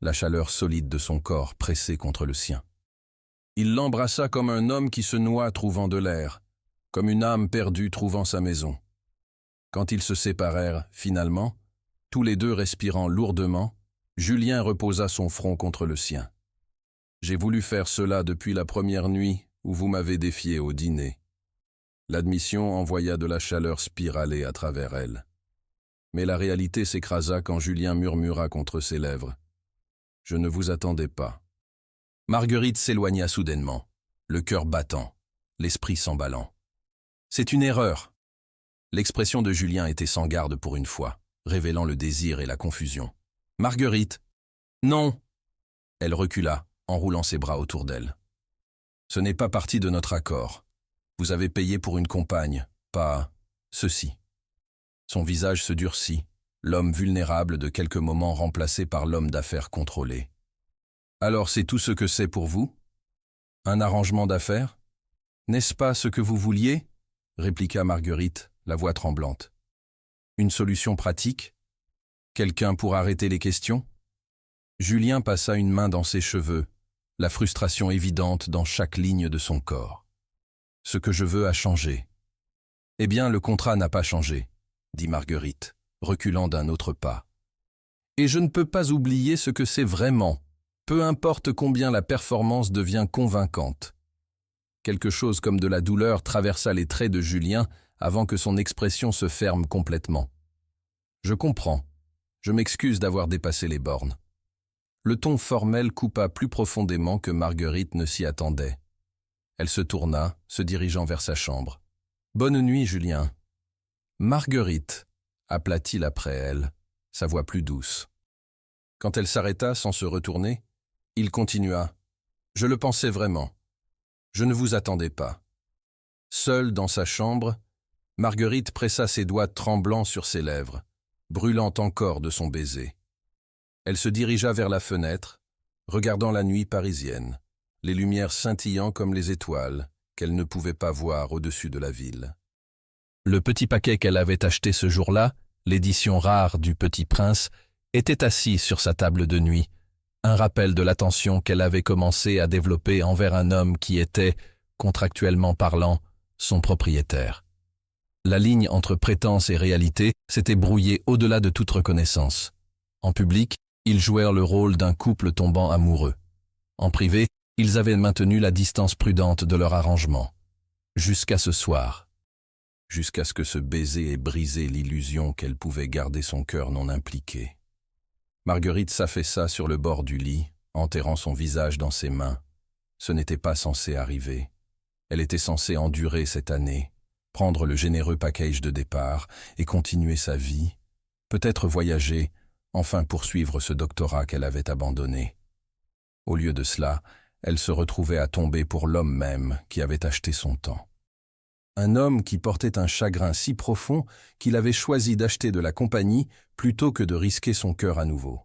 la chaleur solide de son corps pressée contre le sien. Il l'embrassa comme un homme qui se noie trouvant de l'air, comme une âme perdue trouvant sa maison. Quand ils se séparèrent, finalement, tous les deux respirant lourdement, Julien reposa son front contre le sien. « J'ai voulu faire cela depuis la première nuit où vous m'avez défié au dîner. » L'admission envoya de la chaleur spiralée à travers elle. Mais la réalité s'écrasa quand Julien murmura contre ses lèvres. « Je ne vous attendais pas. » Marguerite s'éloigna soudainement, le cœur battant, l'esprit s'emballant. « C'est une erreur !» L'expression de Julien était sans garde pour une fois, révélant le désir et la confusion. « Marguerite !»« Non !» Elle recula, enroulant ses bras autour d'elle. « Ce n'est pas partie de notre accord. Vous avez payé pour une compagne, pas ceci. » Son visage se durcit, l'homme vulnérable de quelques moments remplacé par l'homme d'affaires contrôlé. « Alors c'est tout ce que c'est pour vous? Un arrangement d'affaires? N'est-ce pas ce que vous vouliez ?» répliqua Marguerite, la voix tremblante. « Une solution pratique? Quelqu'un pour arrêter les questions ?» Julien passa une main dans ses cheveux, la frustration évidente dans chaque ligne de son corps. « Ce que je veux a changé. »« Eh bien, le contrat n'a pas changé, » dit Marguerite, reculant d'un autre pas. « Et je ne peux pas oublier ce que c'est vraiment, peu importe combien la performance devient convaincante. » Quelque chose comme de la douleur traversa les traits de Julien avant que son expression se ferme complètement. « Je comprends. Je m'excuse d'avoir dépassé les bornes. » Le ton formel coupa plus profondément que Marguerite ne s'y attendait. Elle se tourna, se dirigeant vers sa chambre. « Bonne nuit, Julien. »« Marguerite » appela-t-il après elle, sa voix plus douce. Quand elle s'arrêta sans se retourner, il continua. « Je le pensais vraiment. Je ne vous attendais pas. » Seule dans sa chambre, Marguerite pressa ses doigts tremblants sur ses lèvres, brûlant encore de son baiser. Elle se dirigea vers la fenêtre, regardant la nuit parisienne, les lumières scintillant comme les étoiles qu'elle ne pouvait pas voir au-dessus de la ville. Le petit paquet qu'elle avait acheté ce jour-là, l'édition rare du Petit Prince, était assis sur sa table de nuit, un rappel de l'attention qu'elle avait commencé à développer envers un homme qui était, contractuellement parlant, son propriétaire. La ligne entre prétence et réalité s'était brouillée au-delà de toute reconnaissance. En public, ils jouèrent le rôle d'un couple tombant amoureux. En privé, ils avaient maintenu la distance prudente de leur arrangement. Jusqu'à ce soir. Jusqu'à ce que ce baiser ait brisé l'illusion qu'elle pouvait garder son cœur non impliqué. Marguerite s'affaissa sur le bord du lit, enterrant son visage dans ses mains. Ce n'était pas censé arriver. Elle était censée endurer cette année, prendre le généreux package de départ et continuer sa vie, peut-être voyager, enfin poursuivre ce doctorat qu'elle avait abandonné. Au lieu de cela, elle se retrouvait à tomber pour l'homme même qui avait acheté son temps. Un homme qui portait un chagrin si profond qu'il avait choisi d'acheter de la compagnie plutôt que de risquer son cœur à nouveau.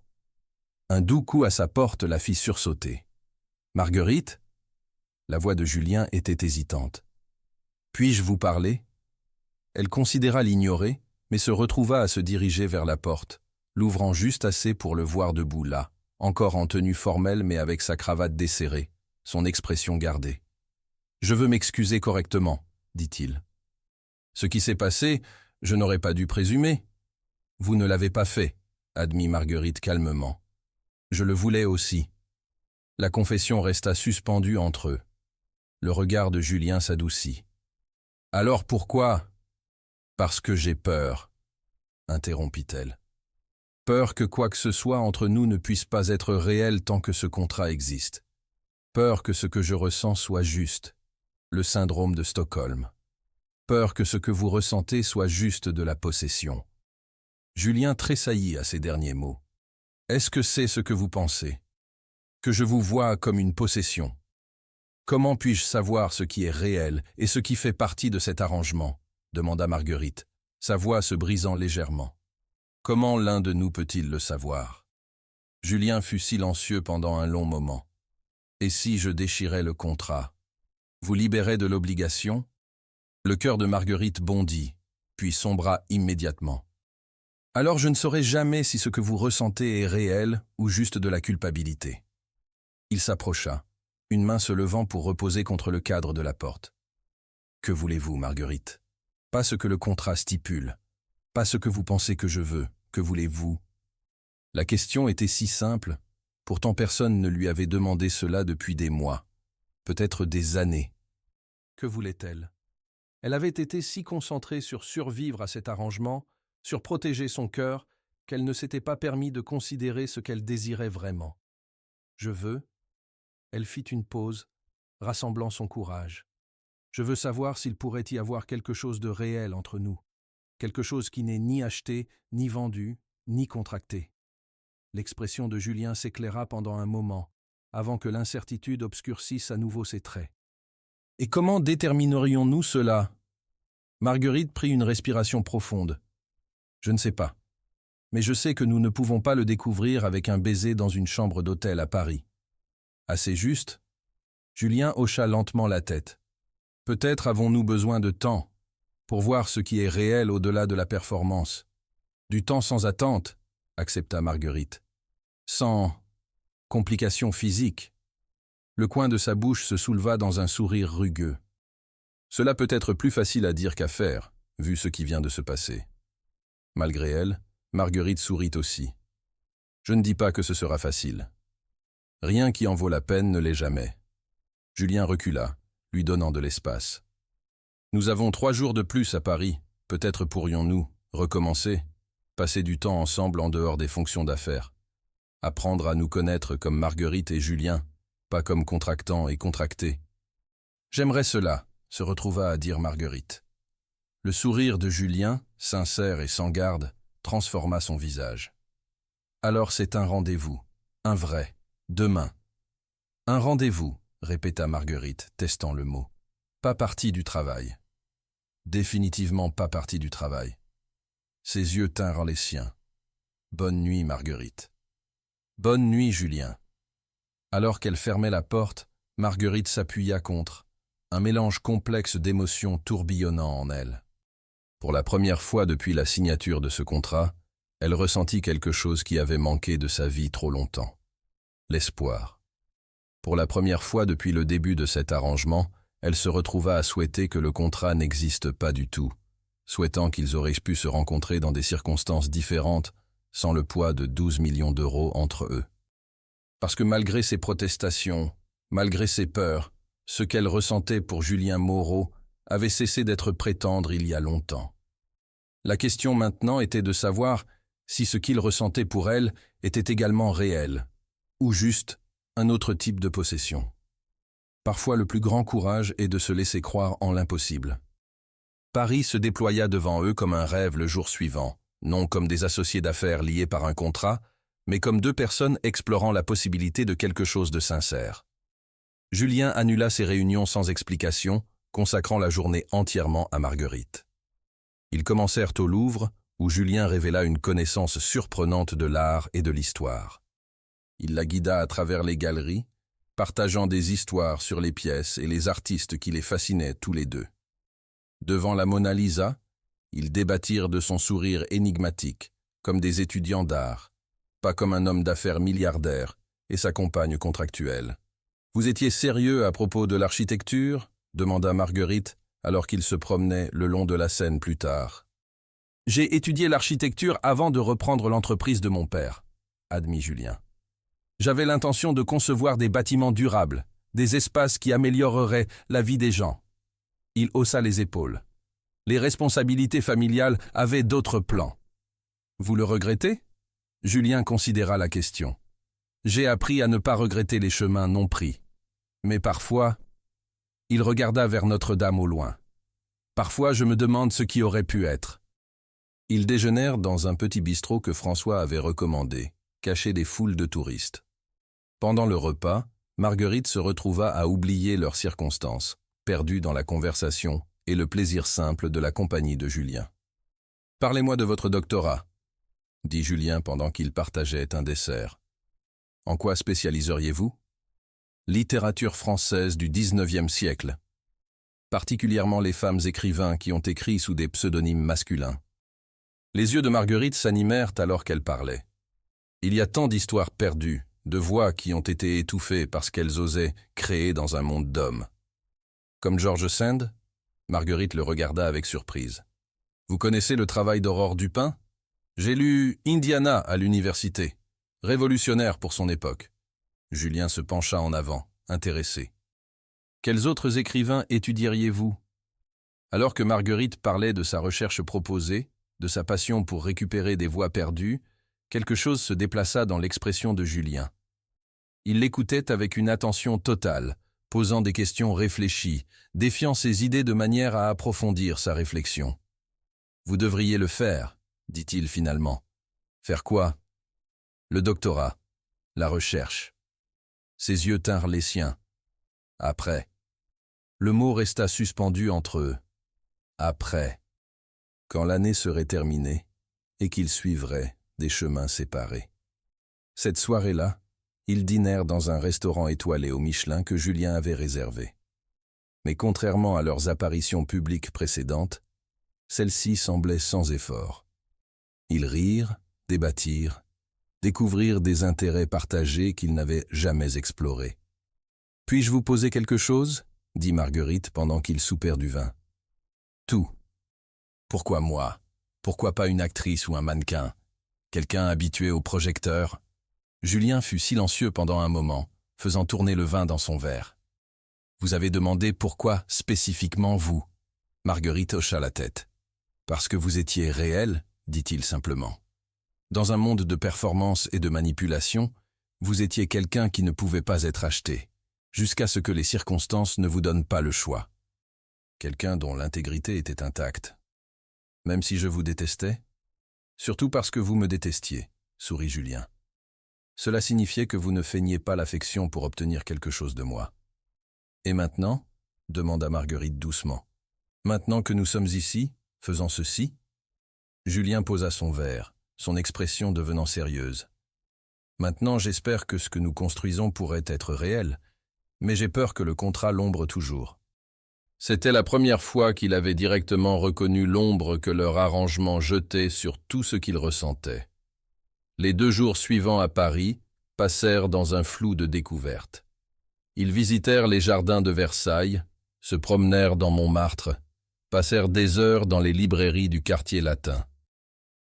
Un doux coup à sa porte la fit sursauter. « Marguerite ?» La voix de Julien était hésitante. « Puis-je vous parler ?» Elle considéra l'ignorer, mais se retrouva à se diriger vers la porte, l'ouvrant juste assez pour le voir debout là, encore en tenue formelle mais avec sa cravate desserrée, son expression gardée. « Je veux m'excuser correctement. » dit-il. « Ce qui s'est passé, je n'aurais pas dû présumer. »« Vous ne l'avez pas fait, » admit Marguerite calmement. « Je le voulais aussi. » La confession resta suspendue entre eux. Le regard de Julien s'adoucit. « Alors pourquoi ?»« Parce que j'ai peur, » interrompit-elle. « Peur que quoi que ce soit entre nous ne puisse pas être réel tant que ce contrat existe. Peur que ce que je ressens soit juste. Le syndrome de Stockholm. Peur que ce que vous ressentez soit juste de la possession. » Julien tressaillit à ces derniers mots. « Est-ce que c'est ce que vous pensez? Que je vous vois comme une possession? Comment puis-je savoir ce qui est réel et ce qui fait partie de cet arrangement ?» demanda Marguerite, sa voix se brisant légèrement. « Comment l'un de nous peut-il le savoir ?» Julien fut silencieux pendant un long moment. « Et si je déchirais le contrat? Vous libérais de l'obligation ?» Le cœur de Marguerite bondit, puis sombra immédiatement. « Alors je ne saurai jamais si ce que vous ressentez est réel ou juste de la culpabilité. » Il s'approcha, une main se levant pour reposer contre le cadre de la porte. « Que voulez-vous, Marguerite? Pas ce que le contrat stipule, pas ce que vous pensez que je veux, que voulez-vous ?» La question était si simple, pourtant personne ne lui avait demandé cela depuis des mois, peut-être des années. Que voulait-elle? Elle avait été si concentrée sur survivre à cet arrangement, sur protéger son cœur, qu'elle ne s'était pas permis de considérer ce qu'elle désirait vraiment. « Je veux ?» Elle fit une pause, rassemblant son courage. « Je veux savoir s'il pourrait y avoir quelque chose de réel entre nous, quelque chose qui n'est ni acheté, ni vendu, ni contracté. » L'expression de Julien s'éclaira pendant un moment, avant que l'incertitude obscurcisse à nouveau ses traits. « Et comment déterminerions-nous cela ?» Marguerite prit une respiration profonde. « Je ne sais pas. Mais je sais que nous ne pouvons pas le découvrir avec un baiser dans une chambre d'hôtel à Paris. » Assez juste? Julien hocha lentement la tête. « Peut-être avons-nous besoin de temps pour voir ce qui est réel au-delà de la performance. Du temps sans attente, accepta Marguerite. Sans complications physiques. » Le coin de sa bouche se souleva dans un sourire rugueux. Cela peut être plus facile à dire qu'à faire, vu ce qui vient de se passer. Malgré elle, Marguerite sourit aussi. Je ne dis pas que ce sera facile. Rien qui en vaut la peine ne l'est jamais. Julien recula, lui donnant de l'espace. Nous avons 3 jours de plus à Paris. Peut-être pourrions-nous recommencer, passer du temps ensemble en dehors des fonctions d'affaires. Apprendre à nous connaître comme Marguerite et Julien, pas comme contractant et contracté. J'aimerais cela, se retrouva à dire Marguerite. Le sourire de Julien, sincère et sans garde, transforma son visage. Alors c'est un rendez-vous, un vrai, demain. Un rendez-vous, répéta Marguerite, testant le mot. Pas partie du travail. Définitivement pas partie du travail. Ses yeux tinrent les siens. Bonne nuit, Marguerite. Bonne nuit, Julien. Alors qu'elle fermait la porte, Marguerite s'appuya contre, un mélange complexe d'émotions tourbillonnant en elle. Pour la première fois depuis la signature de ce contrat, elle ressentit quelque chose qui avait manqué de sa vie trop longtemps. L'espoir. Pour la première fois depuis le début de cet arrangement, elle se retrouva à souhaiter que le contrat n'existe pas du tout, souhaitant qu'ils auraient pu se rencontrer dans des circonstances différentes, sans le poids de 12 millions d'euros entre eux. Parce que malgré ses protestations, malgré ses peurs, ce qu'elle ressentait pour Julien Moreau avait cessé d'être prétendre il y a longtemps. La question maintenant était de savoir si ce qu'il ressentait pour elle était également réel, ou juste un autre type de possession. Parfois le plus grand courage est de se laisser croire en l'impossible. Paris se déploya devant eux comme un rêve le jour suivant, non comme des associés d'affaires liés par un contrat, mais comme 2 personnes explorant la possibilité de quelque chose de sincère. Julien annula ses réunions sans explication, consacrant la journée entièrement à Marguerite. Ils commencèrent au Louvre, où Julien révéla une connaissance surprenante de l'art et de l'histoire. Il la guida à travers les galeries, partageant des histoires sur les pièces et les artistes qui les fascinaient tous les deux. Devant la Mona Lisa, ils débattirent de son sourire énigmatique, comme des étudiants d'art, pas comme un homme d'affaires milliardaire et sa compagne contractuelle. « Vous étiez sérieux à propos de l'architecture ?» demanda Marguerite, alors qu'ils se promenaient le long de la Seine plus tard. « J'ai étudié l'architecture avant de reprendre l'entreprise de mon père, » admit Julien. « J'avais l'intention de concevoir des bâtiments durables, des espaces qui amélioreraient la vie des gens. » Il haussa les épaules. Les responsabilités familiales avaient d'autres plans. « Vous le regrettez ?» Julien considéra la question. « J'ai appris à ne pas regretter les chemins non pris. Mais parfois... » Il regarda vers Notre-Dame au loin. « Parfois, je me demande ce qui aurait pu être. » Ils déjeunèrent dans un petit bistrot que François avait recommandé, caché des foules de touristes. Pendant le repas, Marguerite se retrouva à oublier leurs circonstances, perdue dans la conversation et le plaisir simple de la compagnie de Julien. « Parlez-moi de votre doctorat, » dit Julien pendant qu'ils partageaient un dessert. En quoi spécialiseriez-vous? Littérature française du XIXe siècle. Particulièrement les femmes écrivains qui ont écrit sous des pseudonymes masculins. Les yeux de Marguerite s'animèrent alors qu'elle parlait. Il y a tant d'histoires perdues, de voix qui ont été étouffées parce qu'elles osaient créer dans un monde d'hommes. Comme George Sand? Marguerite le regarda avec surprise. Vous connaissez le travail d'Aurore Dupin? J'ai lu Indiana à l'université, révolutionnaire pour son époque. Julien se pencha en avant, intéressé. Quels autres écrivains étudieriez-vous? Alors que Marguerite parlait de sa recherche proposée, de sa passion pour récupérer des voix perdues, quelque chose se déplaça dans l'expression de Julien. Il l'écoutait avec une attention totale, posant des questions réfléchies, défiant ses idées de manière à approfondir sa réflexion. « Vous devriez le faire », dit-il finalement. « Faire quoi ?»« Le doctorat, la recherche. » Ses yeux tinrent les siens. « Après. » Le mot resta suspendu entre eux. « Après. » Quand l'année serait terminée et qu'ils suivraient des chemins séparés. Cette soirée-là, ils dînèrent dans un restaurant étoilé au Michelin que Julien avait réservé. Mais contrairement à leurs apparitions publiques précédentes, celles-ci semblaient sans effort. Ils rirent, débattirent, découvrirent des intérêts partagés qu'ils n'avaient jamais explorés. « Puis-je vous poser quelque chose ?» dit Marguerite pendant qu'ils soupèrent du vin. « Tout. Pourquoi moi? Pourquoi pas une actrice ou un mannequin? Quelqu'un habitué au projecteur ?» Julien fut silencieux pendant un moment, faisant tourner le vin dans son verre. « Vous avez demandé pourquoi spécifiquement vous ?» Marguerite hocha la tête. « Parce que vous étiez réel, dit-il simplement. Dans un monde de performance et de manipulation, vous étiez quelqu'un qui ne pouvait pas être acheté, jusqu'à ce que les circonstances ne vous donnent pas le choix. Quelqu'un dont l'intégrité était intacte. Même si je vous détestais? Surtout parce que vous me détestiez, sourit Julien. Cela signifiait que vous ne feigniez pas l'affection pour obtenir quelque chose de moi. Et maintenant? Demanda Marguerite doucement. Maintenant que nous sommes ici, faisant ceci? Julien posa son verre, son expression devenant sérieuse. Maintenant, j'espère que ce que nous construisons pourrait être réel, mais j'ai peur que le contrat l'ombre toujours. C'était la première fois qu'il avait directement reconnu l'ombre que leur arrangement jetait sur tout ce qu'il ressentait. Les 2 jours suivants à Paris passèrent dans un flou de découverte. Ils visitèrent les jardins de Versailles, se promenèrent dans Montmartre, passèrent des heures dans les librairies du quartier latin.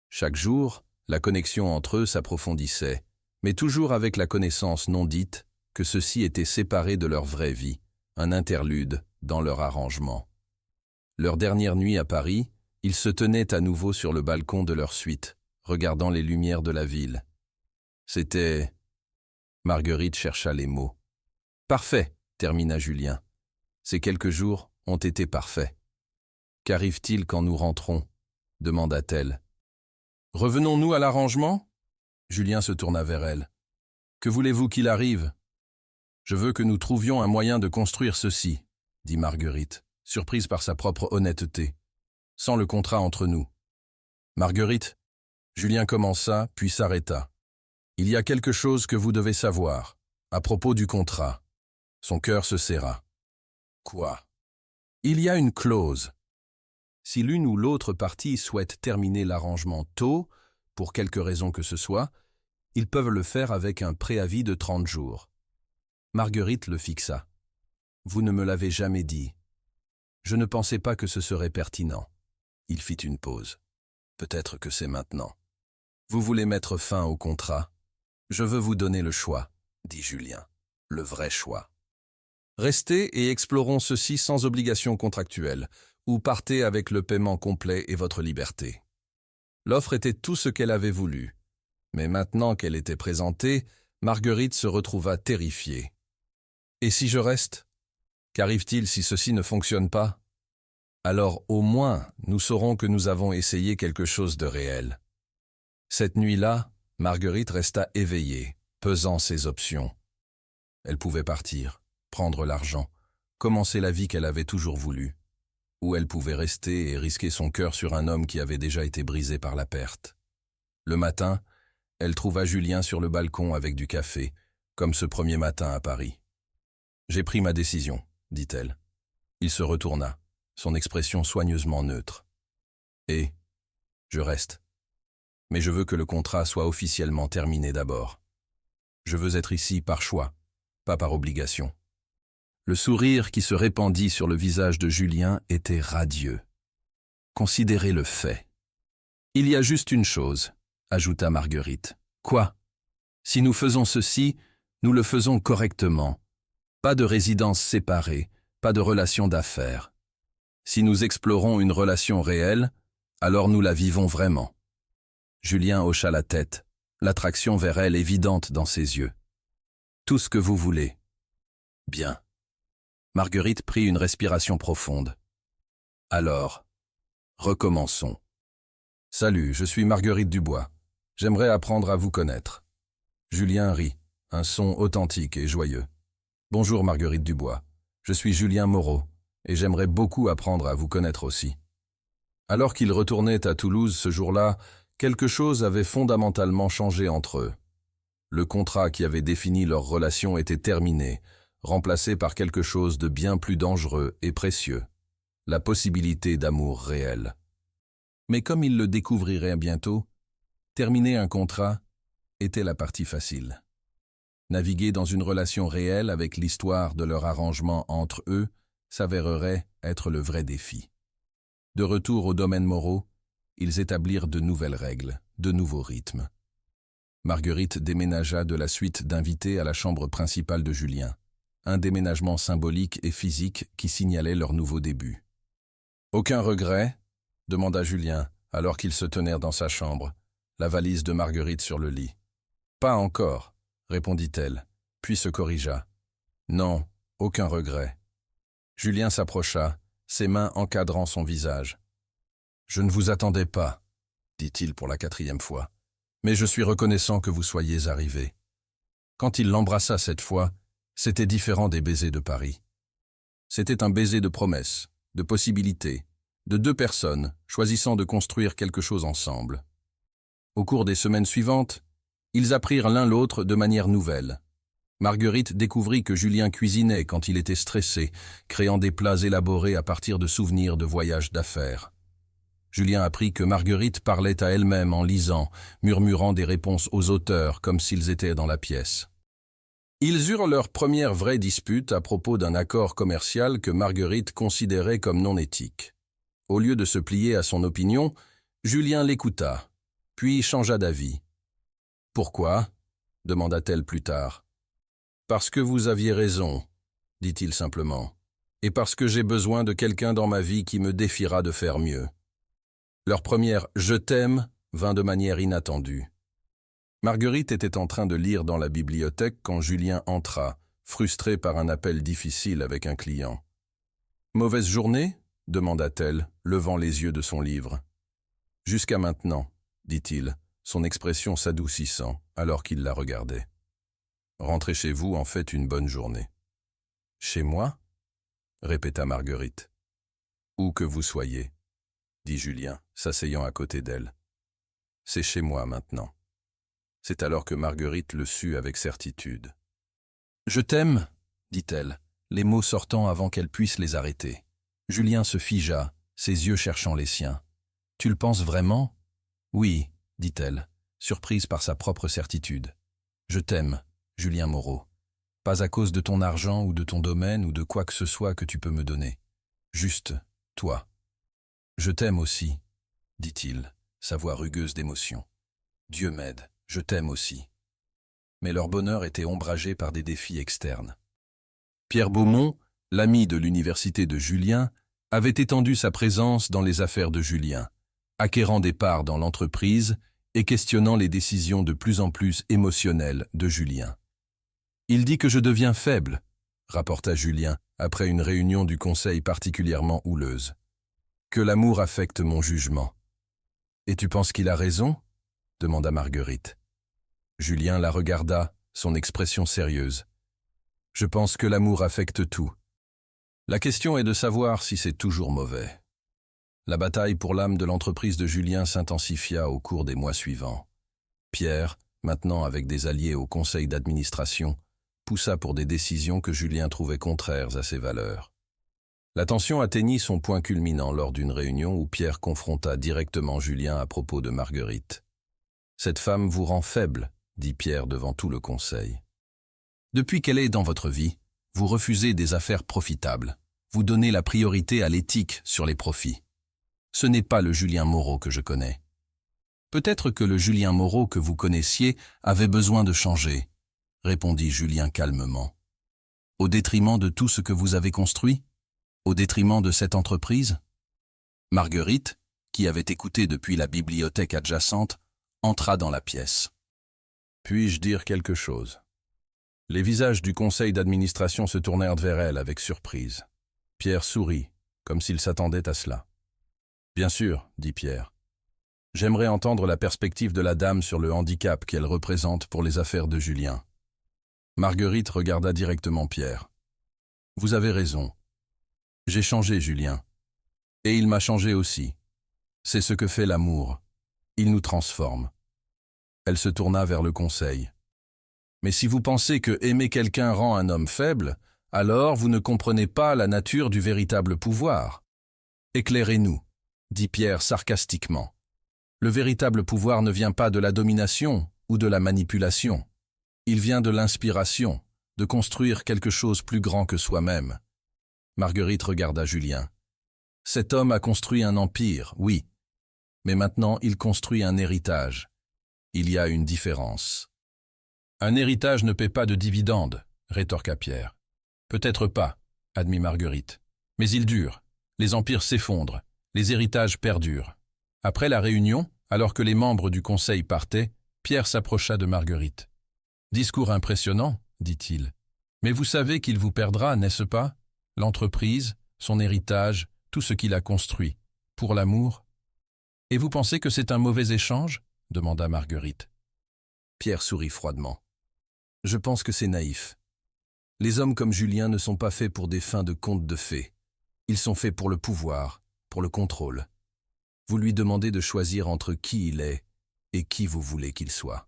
Chaque jour, la connexion entre eux s'approfondissait, mais toujours avec la connaissance non dite que ceux-ci étaient séparés de leur vraie vie, un interlude dans leur arrangement. Leur dernière nuit à Paris, ils se tenaient à nouveau sur le balcon de leur suite, regardant les lumières de la ville. C'était... Marguerite chercha les mots. « Parfait », termina Julien. « Ces quelques jours ont été parfaits. »« Qu'arrive-t-il quand nous rentrons ?» demanda-t-elle. « Revenons-nous à l'arrangement ?» Julien se tourna vers elle. « Que voulez-vous qu'il arrive ?»« Je veux que nous trouvions un moyen de construire ceci, » dit Marguerite, surprise par sa propre honnêteté. « Sans le contrat entre nous. »« Marguerite ?» Julien commença, puis s'arrêta. « Il y a quelque chose que vous devez savoir, à propos du contrat. » Son cœur se serra. « Quoi ?»« Il y a une clause. Si l'une ou l'autre partie souhaite terminer l'arrangement tôt, pour quelque raison que ce soit, ils peuvent le faire avec un préavis de 30 jours. » Marguerite le fixa. « Vous ne me l'avez jamais dit. Je ne pensais pas que ce serait pertinent. » Il fit une pause. « Peut-être que c'est maintenant. Vous voulez mettre fin au contrat? Je veux vous donner le choix, » dit Julien. « Le vrai choix. Restez et explorons ceci sans obligation contractuelle, ou partez avec le paiement complet et votre liberté. » L'offre était tout ce qu'elle avait voulu. Mais maintenant qu'elle était présentée, Marguerite se retrouva terrifiée. « Et si je reste? Qu'arrive-t-il si ceci ne fonctionne pas? Alors au moins, nous saurons que nous avons essayé quelque chose de réel. » Cette nuit-là, Marguerite resta éveillée, pesant ses options. Elle pouvait partir, prendre l'argent, commencer la vie qu'elle avait toujours voulu. Ou elle pouvait rester et risquer son cœur sur un homme qui avait déjà été brisé par la perte. Le matin, elle trouva Julien sur le balcon avec du café, comme ce premier matin à Paris. J'ai pris ma décision, dit-elle. Il se retourna, son expression soigneusement neutre. Et je reste. Mais je veux que le contrat soit officiellement terminé d'abord. Je veux être ici par choix, pas par obligation. Le sourire qui se répandit sur le visage de Julien était radieux. Considérez le fait. Il y a juste une chose, ajouta Marguerite. Quoi? Si nous faisons ceci, nous le faisons correctement. Pas de résidence séparée, pas de relation d'affaires. Si nous explorons une relation réelle, alors nous la vivons vraiment. Julien hocha la tête, l'attraction vers elle évidente dans ses yeux. Tout ce que vous voulez. Bien. Marguerite prit une respiration profonde. Alors, recommençons. Salut, je suis Marguerite Dubois. J'aimerais apprendre à vous connaître. Julien rit, un son authentique et joyeux. Bonjour Marguerite Dubois, je suis Julien Moreau, et j'aimerais beaucoup apprendre à vous connaître aussi. Alors qu'ils retournaient à Toulouse ce jour-là, quelque chose avait fondamentalement changé entre eux. Le contrat qui avait défini leur relation était terminé, remplacé par quelque chose de bien plus dangereux et précieux, la possibilité d'amour réel. Mais comme ils le découvriraient bientôt, terminer un contrat était la partie facile. Naviguer dans une relation réelle avec l'histoire de leur arrangement entre eux s'avérerait être le vrai défi. De retour au domaine Moreau, ils établirent de nouvelles règles, de nouveaux rythmes. Marguerite déménagea de la suite d'invités à la chambre principale de Julien, un déménagement symbolique et physique qui signalait leur nouveau début. « Aucun regret ?» demanda Julien, alors qu'ils se tenèrent dans sa chambre, la valise de Marguerite sur le lit. « Pas encore », répondit-elle, puis se corrigea. « Non, aucun regret. » Julien s'approcha, ses mains encadrant son visage. « Je ne vous attendais pas, » dit-il pour la 4e fois, « mais je suis reconnaissant que vous soyez arrivé. » Quand il l'embrassa cette fois, c'était différent des baisers de Paris. C'était un baiser de promesses, de possibilités, de 2 personnes choisissant de construire quelque chose ensemble. Au cours des semaines suivantes, ils apprirent l'un l'autre de manière nouvelle. Marguerite découvrit que Julien cuisinait quand il était stressé, créant des plats élaborés à partir de souvenirs de voyages d'affaires. Julien apprit que Marguerite parlait à elle-même en lisant, murmurant des réponses aux auteurs comme s'ils étaient dans la pièce. Ils eurent leur première vraie dispute à propos d'un accord commercial que Marguerite considérait comme non éthique. Au lieu de se plier à son opinion, Julien l'écouta, puis changea d'avis. « Pourquoi ?» demanda-t-elle plus tard. « Parce que vous aviez raison, » dit-il simplement, « et parce que j'ai besoin de quelqu'un dans ma vie qui me défiera de faire mieux. » Leur première « je t'aime » vint de manière inattendue. Marguerite était en train de lire dans la bibliothèque quand Julien entra, frustré par un appel difficile avec un client. « Mauvaise journée ?» demanda-t-elle, levant les yeux de son livre. « Jusqu'à maintenant, » dit-il, son expression s'adoucissant alors qu'il la regardait. « Rentrez chez vous en fait une bonne journée. »« Chez moi ?» répéta Marguerite. « Où que vous soyez, » dit Julien, s'asseyant à côté d'elle. « C'est chez moi maintenant. » C'est alors que Marguerite le sut avec certitude. « Je t'aime » dit-elle, les mots sortant avant qu'elle puisse les arrêter. Julien se figea, ses yeux cherchant les siens. « Tu le penses vraiment ?»« Oui » dit-elle, surprise par sa propre certitude. « Je t'aime, Julien Moreau. Pas à cause de ton argent ou de ton domaine ou de quoi que ce soit que tu peux me donner. Juste, toi. Je t'aime aussi, dit-il, sa voix rugueuse d'émotion. Dieu m'aide, je t'aime aussi. Mais leur bonheur était ombragé par des défis externes. Pierre Beaumont, l'ami de l'université de Julien, avait étendu sa présence dans les affaires de Julien, acquérant des parts dans l'entreprise et questionnant les décisions de plus en plus émotionnelles de Julien. « Il dit que je deviens faible », rapporta Julien après une réunion du conseil particulièrement houleuse. « Que l'amour affecte mon jugement. »« Et tu penses qu'il a raison ?» demanda Marguerite. Julien la regarda, son expression sérieuse. « Je pense que l'amour affecte tout. La question est de savoir si c'est toujours mauvais. » La bataille pour l'âme de l'entreprise de Julien s'intensifia au cours des mois suivants. Pierre, maintenant avec des alliés au conseil d'administration, poussa pour des décisions que Julien trouvait contraires à ses valeurs. La tension atteignit son point culminant lors d'une réunion où Pierre confronta directement Julien à propos de Marguerite. « Cette femme vous rend faible », dit Pierre devant tout le conseil. « Depuis qu'elle est dans votre vie, vous refusez des affaires profitables. Vous donnez la priorité à l'éthique sur les profits. Ce n'est pas le Julien Moreau que je connais. Peut-être que le Julien Moreau que vous connaissiez avait besoin de changer, répondit Julien calmement. Au détriment de tout ce que vous avez construit? Au détriment de cette entreprise? Marguerite, qui avait écouté depuis la bibliothèque adjacente, entra dans la pièce. Puis-je dire quelque chose? Les visages du conseil d'administration se tournèrent vers elle avec surprise. Pierre sourit, comme s'il s'attendait à cela. « Bien sûr, dit Pierre. J'aimerais entendre la perspective de la dame sur le handicap qu'elle représente pour les affaires de Julien. » Marguerite regarda directement Pierre. « Vous avez raison. J'ai changé Julien. Et il m'a changé aussi. C'est ce que fait l'amour. Il nous transforme. » Elle se tourna vers le conseil. « Mais si vous pensez que aimer quelqu'un rend un homme faible, alors vous ne comprenez pas la nature du véritable pouvoir. Éclairez-nous, dit Pierre sarcastiquement. Le véritable pouvoir ne vient pas de la domination ou de la manipulation. Il vient de l'inspiration, de construire quelque chose plus grand que soi-même. Marguerite regarda Julien. Cet homme a construit un empire, oui, mais maintenant il construit un héritage. Il y a une différence. Un héritage ne paie pas de dividendes, rétorqua Pierre. Peut-être pas, admit Marguerite, mais il dure. Les empires s'effondrent, les héritages perdurent. Après la réunion, alors que les membres du conseil partaient, Pierre s'approcha de Marguerite. « Discours impressionnant, dit-il. Mais vous savez qu'il vous perdra, n'est-ce pas? L'entreprise, son héritage, tout ce qu'il a construit. Pour l'amour. Et vous pensez que c'est un mauvais échange? Demanda Marguerite. Pierre sourit froidement. Je pense que c'est naïf. Les hommes comme Julien ne sont pas faits pour des fins de contes de fées. Ils sont faits pour le pouvoir, pour le contrôle. Vous lui demandez de choisir entre qui il est et qui vous voulez qu'il soit.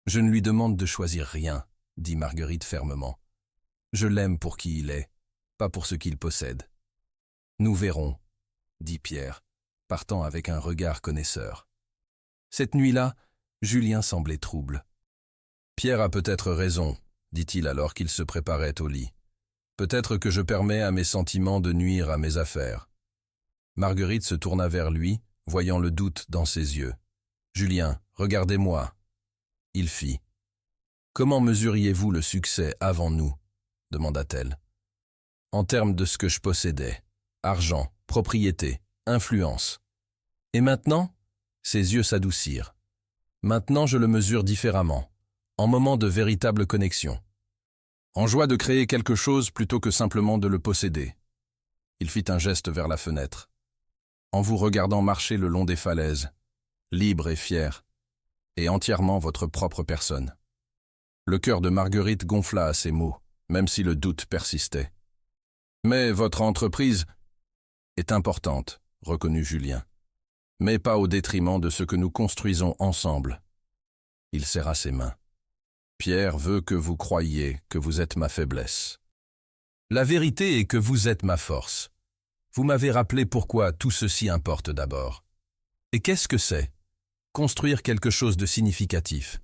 Je ne lui demande de choisir rien, dit Marguerite fermement. Je l'aime pour qui il est, pas pour ce qu'il possède. Nous verrons, dit Pierre, partant avec un regard connaisseur. Cette nuit-là, Julien semblait trouble. Pierre a peut-être raison, dit-il alors qu'il se préparait au lit. Peut-être que je permets à mes sentiments de nuire à mes affaires. Marguerite se tourna vers lui, voyant le doute dans ses yeux. « Julien, regardez-moi. » Il fit. « Comment mesuriez-vous le succès avant nous ?» demanda-t-elle. « En termes de ce que je possédais. Argent, propriété, influence. Et maintenant ?» Ses yeux s'adoucirent. « Maintenant je le mesure différemment, en moment de véritable connexion. En joie de créer quelque chose plutôt que simplement de le posséder. » Il fit un geste vers la fenêtre. « En vous regardant marcher le long des falaises, libre et fier, et entièrement votre propre personne. » Le cœur de Marguerite gonfla à ces mots, même si le doute persistait. « Mais votre entreprise est importante, » reconnut Julien, « mais pas au détriment de ce que nous construisons ensemble. » Il serra ses mains. « Pierre veut que vous croyiez que vous êtes ma faiblesse. La vérité est que vous êtes ma force. Vous m'avez rappelé pourquoi tout ceci importe d'abord. Et qu'est-ce que c'est? Construire quelque chose de significatif.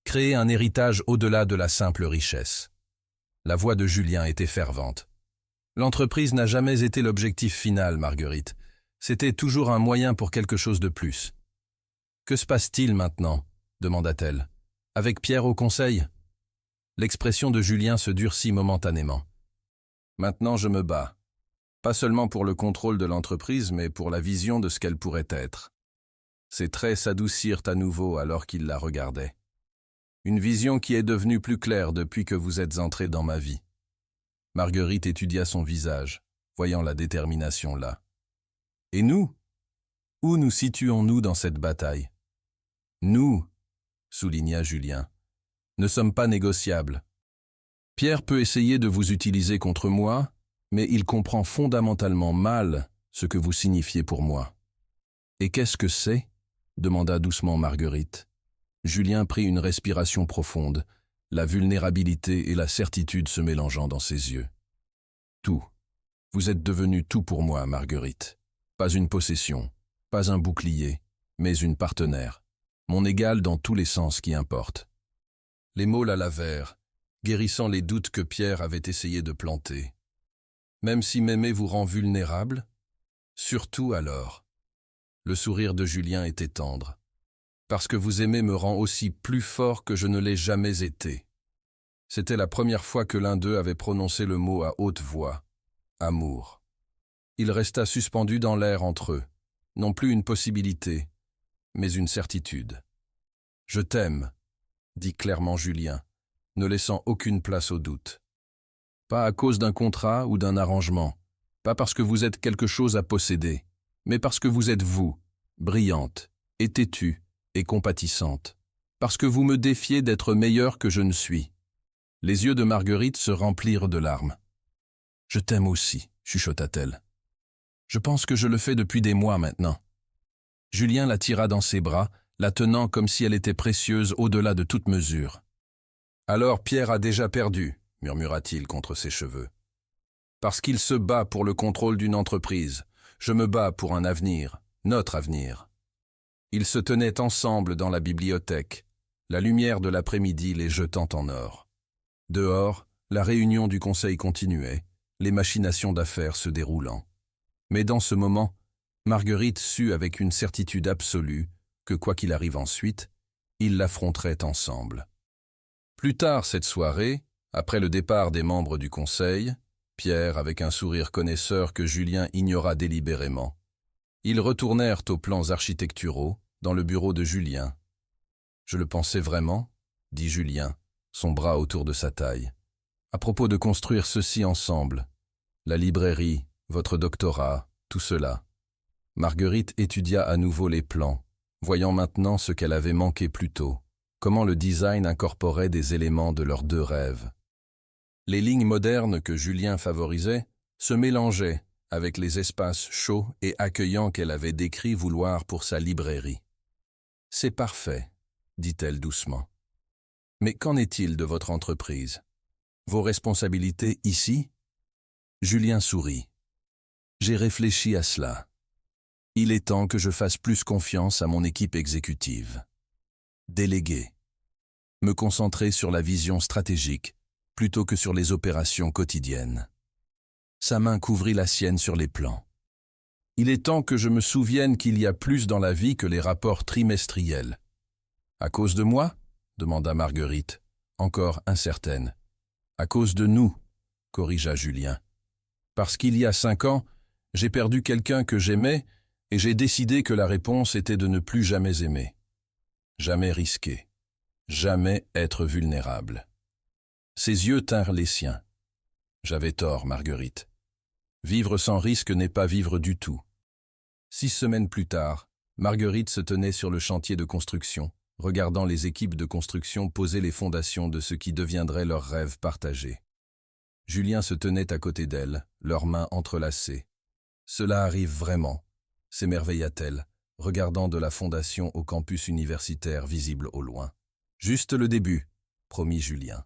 Créer un héritage au-delà de la simple richesse. » La voix de Julien était fervente. « L'entreprise n'a jamais été l'objectif final, Marguerite. C'était toujours un moyen pour quelque chose de plus. »« Que se passe-t-il maintenant ?» demanda-t-elle. « Avec Pierre au conseil ?» L'expression de Julien se durcit momentanément. « Maintenant je me bats. Pas seulement pour le contrôle de l'entreprise, mais pour la vision de ce qu'elle pourrait être. » Ses traits s'adoucirent à nouveau alors qu'il la regardait. « Une vision qui est devenue plus claire depuis que vous êtes entré dans ma vie. » Marguerite étudia son visage, voyant la détermination là. « Et nous? Où nous situons-nous dans cette bataille? »« Nous, » souligna Julien, « ne sommes pas négociables. Pierre peut essayer de vous utiliser contre moi, mais il comprend fondamentalement mal ce que vous signifiez pour moi. »« Et qu'est-ce que c'est ?» demanda doucement Marguerite. Julien prit une respiration profonde, la vulnérabilité et la certitude se mélangeant dans ses yeux. Tout. Vous êtes devenue tout pour moi, Marguerite. Pas une possession, pas un bouclier, mais une partenaire. Mon égale dans tous les sens qui importent. Les mots la lavèrent, guérissant les doutes que Pierre avait essayé de planter. Même si m'aimer vous rend vulnérable, surtout alors. Le sourire de Julien était tendre. Parce que vous aimer me rend aussi plus fort que je ne l'ai jamais été. C'était la première fois que l'un d'eux avait prononcé le mot à haute voix. Amour. Il resta suspendu dans l'air entre eux, non plus une possibilité, mais une certitude. « Je t'aime », dit clairement Julien, ne laissant aucune place au doute. Pas à cause d'un contrat ou d'un arrangement, pas parce que vous êtes quelque chose à posséder, mais parce que vous êtes vous, brillante, et têtue, et compatissante, parce que vous me défiez d'être meilleure que je ne suis. Les yeux de Marguerite se remplirent de larmes. « Je t'aime aussi », chuchota-t-elle. « Je pense que je le fais depuis des mois maintenant. » Julien la tira dans ses bras, la tenant comme si elle était précieuse au-delà de toute mesure. « Alors Pierre a déjà perdu », murmura-t-il contre ses cheveux. « Parce qu'il se bat pour le contrôle d'une entreprise. Je me bats pour un avenir, notre avenir. » Ils se tenaient ensemble dans la bibliothèque, la lumière de l'après-midi les jetant en or. Dehors, la réunion du conseil continuait, les machinations d'affaires se déroulant. Mais dans ce moment, Marguerite sut avec une certitude absolue que quoi qu'il arrive ensuite, ils l'affronteraient ensemble. Plus tard cette soirée, après le départ des membres du conseil, Pierre avec un sourire connaisseur que Julien ignora délibérément, ils retournèrent aux plans architecturaux, dans le bureau de Julien. « Je le pensais vraiment ?» dit Julien, son bras autour de sa taille. « À propos de construire ceci ensemble, la librairie, votre doctorat, tout cela. » Marguerite étudia à nouveau les plans, voyant maintenant ce qu'elle avait manqué plus tôt, comment le design incorporait des éléments de leurs deux rêves. Les lignes modernes que Julien favorisait se mélangeaient avec les espaces chauds et accueillants qu'elle avait décrits vouloir pour sa librairie. « C'est parfait, » dit-elle doucement. « Mais qu'en est-il de votre entreprise? Vos responsabilités ici ?» Julien sourit. « J'ai réfléchi à cela. Il est temps que je fasse plus confiance à mon équipe exécutive. Déléguer. Me concentrer sur la vision stratégique plutôt que sur les opérations quotidiennes. » Sa main couvrit la sienne sur les plans. « Il est temps que je me souvienne qu'il y a plus dans la vie que les rapports trimestriels. »« À cause de moi ?» demanda Marguerite, encore incertaine. « À cause de nous » corrigea Julien. « Parce qu'il y a 5 ans, j'ai perdu quelqu'un que j'aimais et j'ai décidé que la réponse était de ne plus jamais aimer. Jamais risquer. Jamais être vulnérable. » Ses yeux tinrent les siens. « J'avais tort, Marguerite. Vivre sans risque n'est pas vivre du tout. » 6 semaines plus tard, Marguerite se tenait sur le chantier de construction, regardant les équipes de construction poser les fondations de ce qui deviendrait leur rêve partagé. Julien se tenait à côté d'elle, leurs mains entrelacées. « Cela arrive vraiment », s'émerveilla-t-elle, regardant de la fondation au campus universitaire visible au loin. « Juste le début », promit Julien.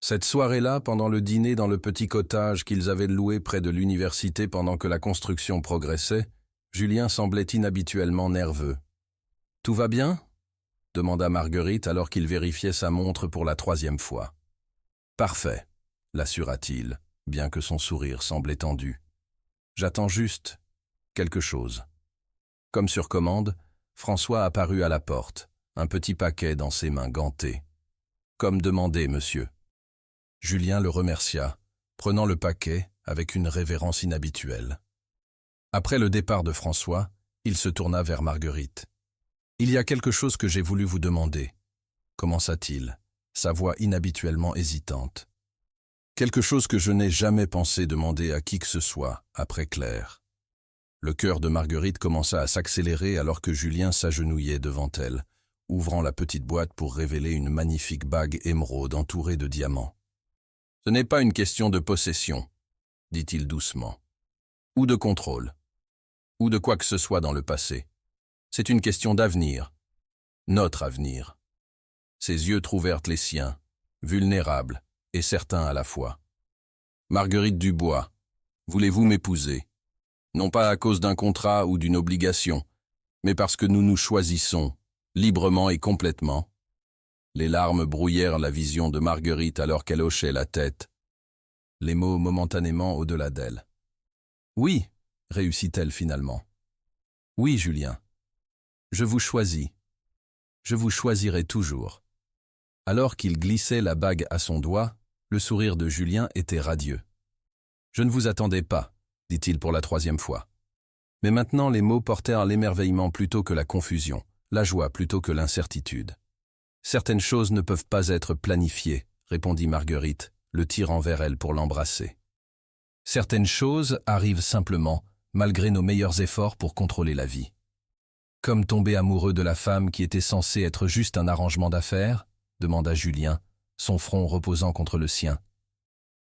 Cette soirée-là, pendant le dîner dans le petit cottage qu'ils avaient loué près de l'université pendant que la construction progressait, Julien semblait inhabituellement nerveux. « Tout va bien ?» demanda Marguerite alors qu'il vérifiait sa montre pour la 3e fois. « Parfait », l'assura-t-il, bien que son sourire semblait tendu. « J'attends juste quelque chose. » Comme sur commande, François apparut à la porte, un petit paquet dans ses mains gantées. « Comme demandé, monsieur. » Julien le remercia, prenant le paquet avec une révérence inhabituelle. Après le départ de François, il se tourna vers Marguerite. « Il y a quelque chose que j'ai voulu vous demander, » commença-t-il, sa voix inhabituellement hésitante. « Quelque chose que je n'ai jamais pensé demander à qui que ce soit, après Claire. » Le cœur de Marguerite commença à s'accélérer alors que Julien s'agenouillait devant elle, ouvrant la petite boîte pour révéler une magnifique bague émeraude entourée de diamants. « Ce n'est pas une question de possession, » dit-il doucement, « ou de contrôle, ou de quoi que ce soit dans le passé. C'est une question d'avenir, notre avenir. » Ses yeux trouvèrent les siens, vulnérable et certain à la fois. Marguerite Dubois, voulez-vous m'épouser? Non pas à cause d'un contrat ou d'une obligation, mais parce que nous nous choisissons, librement et complètement. Les larmes brouillèrent la vision de Marguerite alors qu'elle hochait la tête, les mots momentanément au-delà d'elle. Oui, réussit-elle finalement. Oui, Julien. Je vous choisis. Je vous choisirai toujours. Alors qu'il glissait la bague à son doigt, le sourire de Julien était radieux. Je ne vous attendais pas, dit-il pour la 3e fois. Mais maintenant les mots portèrent l'émerveillement plutôt que la confusion, la joie plutôt que l'incertitude. Certaines choses ne peuvent pas être planifiées, répondit Marguerite, le tirant vers elle pour l'embrasser. Certaines choses arrivent simplement, malgré nos meilleurs efforts pour contrôler la vie. Comme tomber amoureux de la femme qui était censée être juste un arrangement d'affaires, demanda Julien, son front reposant contre le sien.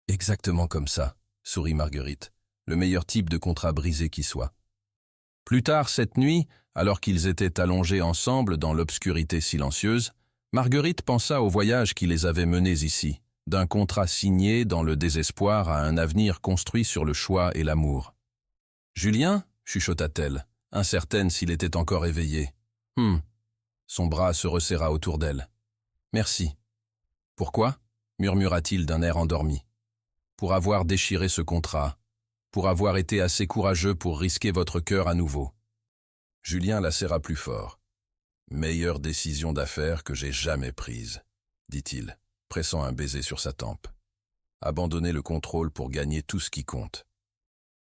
Exactement comme ça, sourit Marguerite, le meilleur type de contrat brisé qui soit. Plus tard cette nuit, alors qu'ils étaient allongés ensemble dans l'obscurité silencieuse, Marguerite pensa au voyage qui les avait menés ici, d'un contrat signé dans le désespoir à un avenir construit sur le choix et l'amour. « Julien » chuchota-t-elle, incertaine s'il était encore éveillé. « Son bras se resserra autour d'elle. « Merci. »« Pourquoi » murmura-t-il d'un air endormi. « Pour avoir déchiré ce contrat, pour avoir été assez courageux pour risquer votre cœur à nouveau. » Julien la serra plus fort. « Meilleure décision d'affaires que j'ai jamais prise, » dit-il, pressant un baiser sur sa tempe. « Abandonner le contrôle pour gagner tout ce qui compte. »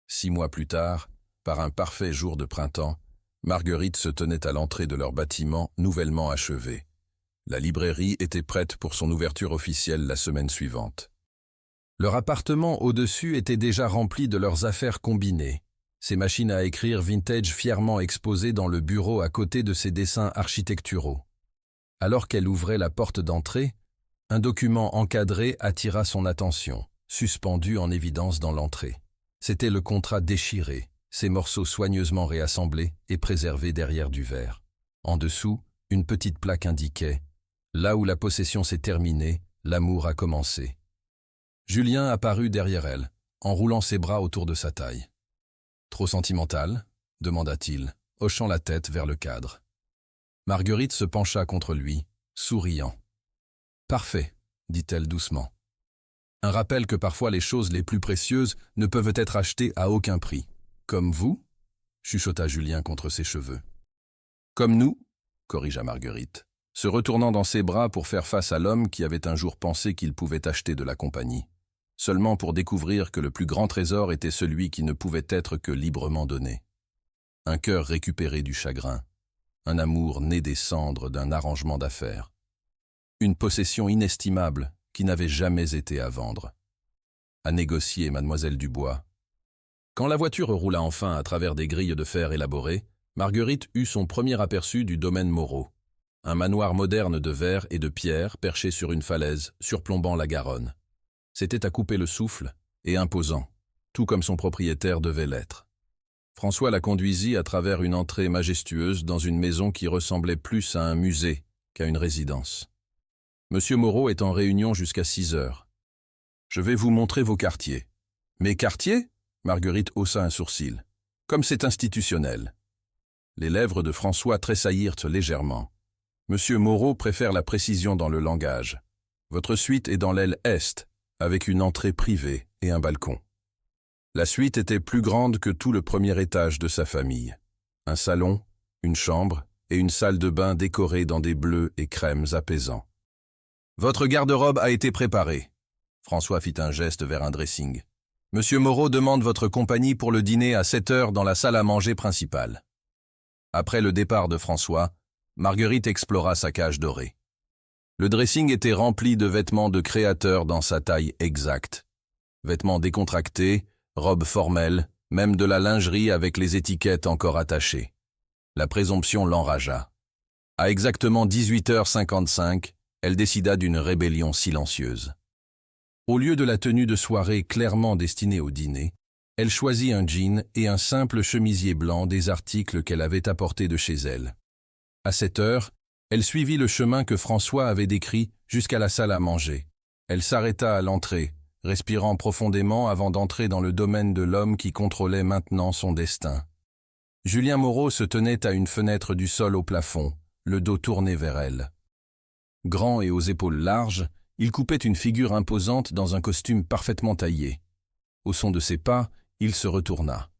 6 mois plus tard, par un parfait jour de printemps, Marguerite se tenait à l'entrée de leur bâtiment nouvellement achevé. La librairie était prête pour son ouverture officielle la semaine suivante. Leur appartement au-dessus était déjà rempli de leurs affaires combinées, ses machines à écrire vintage fièrement exposées dans le bureau à côté de ses dessins architecturaux. Alors qu'elle ouvrait la porte d'entrée, un document encadré attira son attention, suspendu en évidence dans l'entrée. C'était le contrat déchiré, ses morceaux soigneusement réassemblés et préservés derrière du verre. En dessous, une petite plaque indiquait « Là où la possession s'est terminée, l'amour a commencé ». Julien apparut derrière elle, en roulant ses bras autour de sa taille. « Trop sentimental ?» demanda-t-il, hochant la tête vers le cadre. Marguerite se pencha contre lui, souriant. « Parfait », dit-elle doucement. Un rappel que parfois les choses les plus précieuses ne peuvent être achetées à aucun prix. « Comme vous ?» chuchota Julien contre ses cheveux. « Comme nous ?» corrigea Marguerite, se retournant dans ses bras pour faire face à l'homme qui avait un jour pensé qu'il pouvait acheter de la compagnie, seulement pour découvrir que le plus grand trésor était celui qui ne pouvait être que librement donné. Un cœur récupéré du chagrin, un amour né des cendres d'un arrangement d'affaires, une possession inestimable qui n'avait jamais été à vendre. À négocier, mademoiselle Dubois. Quand la voiture roula enfin à travers des grilles de fer élaborées, Marguerite eut son premier aperçu du domaine Moreau, un manoir moderne de verre et de pierre perché sur une falaise surplombant la Garonne. C'était à couper le souffle et imposant, tout comme son propriétaire devait l'être. François la conduisit à travers une entrée majestueuse dans une maison qui ressemblait plus à un musée qu'à une résidence. Monsieur Moreau est en réunion jusqu'à 6 heures. Je vais vous montrer vos quartiers. Mes quartiers ? Marguerite haussa un sourcil. Comme c'est institutionnel. Les lèvres de François tressaillirent légèrement. Monsieur Moreau préfère la précision dans le langage. Votre suite est dans l'aile est, avec une entrée privée et un balcon. La suite était plus grande que tout le premier étage de sa famille. Un salon, une chambre et une salle de bain décorée dans des bleus et crèmes apaisants. Votre garde-robe a été préparée. François fit un geste vers un dressing. Monsieur Moreau demande votre compagnie pour le dîner à 7 heures dans la salle à manger principale. Après le départ de François, Marguerite explora sa cage dorée. Le dressing était rempli de vêtements de créateurs dans sa taille exacte. Vêtements décontractés, robes formelles, même de la lingerie avec les étiquettes encore attachées. La présomption l'enragea. À exactement 18h55, elle décida d'une rébellion silencieuse. Au lieu de la tenue de soirée clairement destinée au dîner, elle choisit un jean et un simple chemisier blanc des articles qu'elle avait apportés de chez elle. À 7 heures, elle suivit le chemin que François avait décrit jusqu'à la salle à manger, Elle s'arrêta à l'entrée, respirant profondément avant d'entrer dans le domaine de l'homme qui contrôlait maintenant son destin. Julien Moreau se tenait à une fenêtre du sol au plafond, le dos tourné vers elle. Grand et aux épaules larges, il coupait une figure imposante dans un costume parfaitement taillé. Au son de ses pas, il se retourna.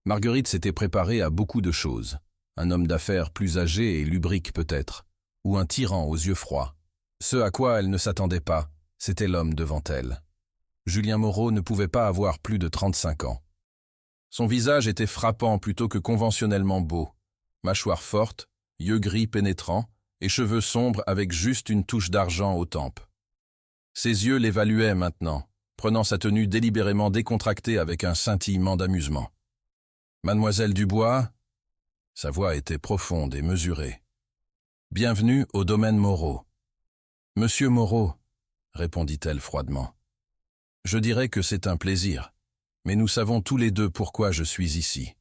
Marguerite s'était préparée à beaucoup de choses. Un homme d'affaires plus âgé et lubrique peut-être, ou un tyran aux yeux froids. Ce à quoi elle ne s'attendait pas, c'était l'homme devant elle. Julien Moreau ne pouvait pas avoir plus de 35 ans. Son visage était frappant plutôt que conventionnellement beau. Mâchoire forte, yeux gris pénétrants et cheveux sombres avec juste une touche d'argent aux tempes. Ses yeux l'évaluaient maintenant, prenant sa tenue délibérément décontractée avec un scintillement d'amusement. « Mademoiselle Dubois ?» Sa voix était profonde et mesurée. « Bienvenue au domaine Moreau. »« Monsieur Moreau, » répondit-elle froidement. « Je dirais que c'est un plaisir, mais nous savons tous les deux pourquoi je suis ici. »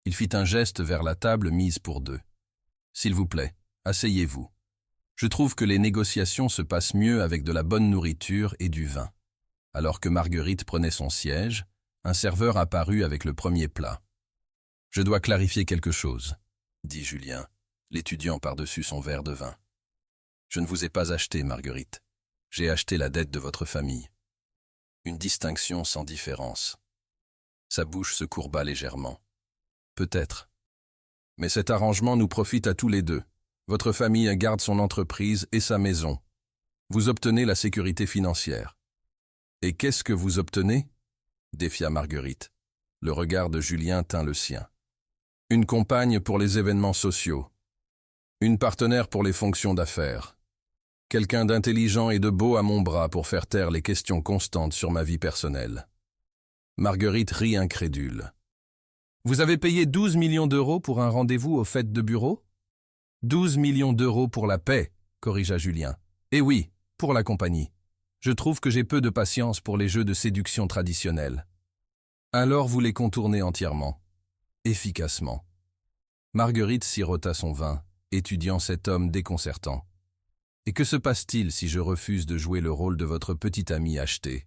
Il fit un geste vers la table mise pour deux. « S'il vous plaît, asseyez-vous. Je trouve que les négociations se passent mieux avec de la bonne nourriture et du vin. » Alors que Marguerite prenait son siège, un serveur apparut avec le premier plat. « Je dois clarifier quelque chose, » dit Julien, l'étudiant par-dessus son verre de vin. « Je ne vous ai pas acheté, Marguerite. J'ai acheté la dette de votre famille. » Une distinction sans différence. Sa bouche se courba légèrement. « Peut-être. Mais cet arrangement nous profite à tous les deux. Votre famille garde son entreprise et sa maison. Vous obtenez la sécurité financière. » « Et qu'est-ce que vous obtenez ?» défia Marguerite. Le regard de Julien tint le sien. « Une compagne pour les événements sociaux. Une partenaire pour les fonctions d'affaires. Quelqu'un d'intelligent et de beau à mon bras pour faire taire les questions constantes sur ma vie personnelle. » Marguerite rit incrédule. « Vous avez payé 12 millions d'euros pour un rendez-vous aux fêtes de bureau ?»« 12 millions d'euros pour la paix, » corrigea Julien. « Et oui, pour la compagnie. Je trouve que j'ai peu de patience pour les jeux de séduction traditionnels. » Alors vous les contournez entièrement, efficacement. Marguerite sirota son vin, étudiant cet homme déconcertant. « Et que se passe-t-il si je refuse de jouer le rôle de votre petit ami acheté ?»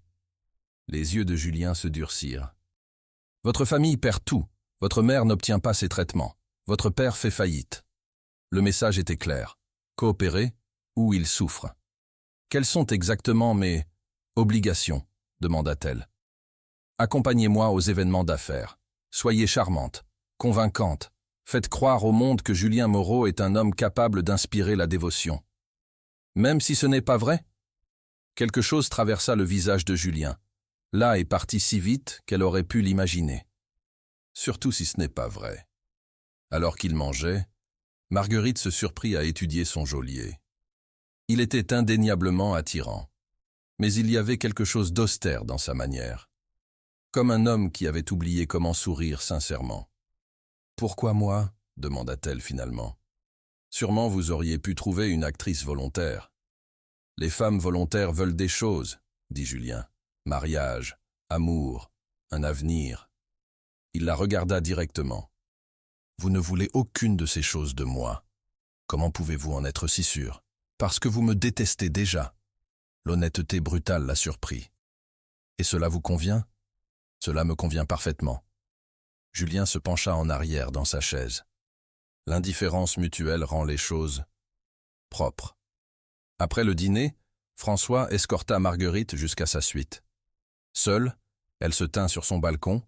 Les yeux de Julien se durcirent. « Votre famille perd tout. Votre mère n'obtient pas ses traitements. Votre père fait faillite. » Le message était clair. Coopérer ou il souffre. « Quelles sont exactement mes obligations ?» demanda-t-elle. « Accompagnez-moi aux événements d'affaires. Soyez charmante, convaincante. Faites croire au monde que Julien Moreau est un homme capable d'inspirer la dévotion. » Même si ce n'est pas vrai ? Quelque chose traversa le visage de Julien. Là est parti si vite qu'elle aurait pu l'imaginer. Surtout si ce n'est pas vrai. Alors qu'il mangeait, Marguerite se surprit à étudier son geôlier. Il était indéniablement attirant, mais il y avait quelque chose d'austère dans sa manière, comme un homme qui avait oublié comment sourire sincèrement. « Pourquoi moi ?» demanda-t-elle finalement. « Sûrement vous auriez pu trouver une actrice volontaire. »« Les femmes volontaires veulent des choses, » dit Julien. « Mariage, amour, un avenir. » Il la regarda directement. « Vous ne voulez aucune de ces choses de moi. Comment pouvez-vous en être si sûr ? Parce que vous me détestez déjà. » L'honnêteté brutale la surprit. « Et cela vous convient ? » ?»« Cela me convient parfaitement. » Julien se pencha en arrière dans sa chaise. L'indifférence mutuelle rend les choses propres. Après le dîner, François escorta Marguerite jusqu'à sa suite. Seule, elle se tint sur son balcon,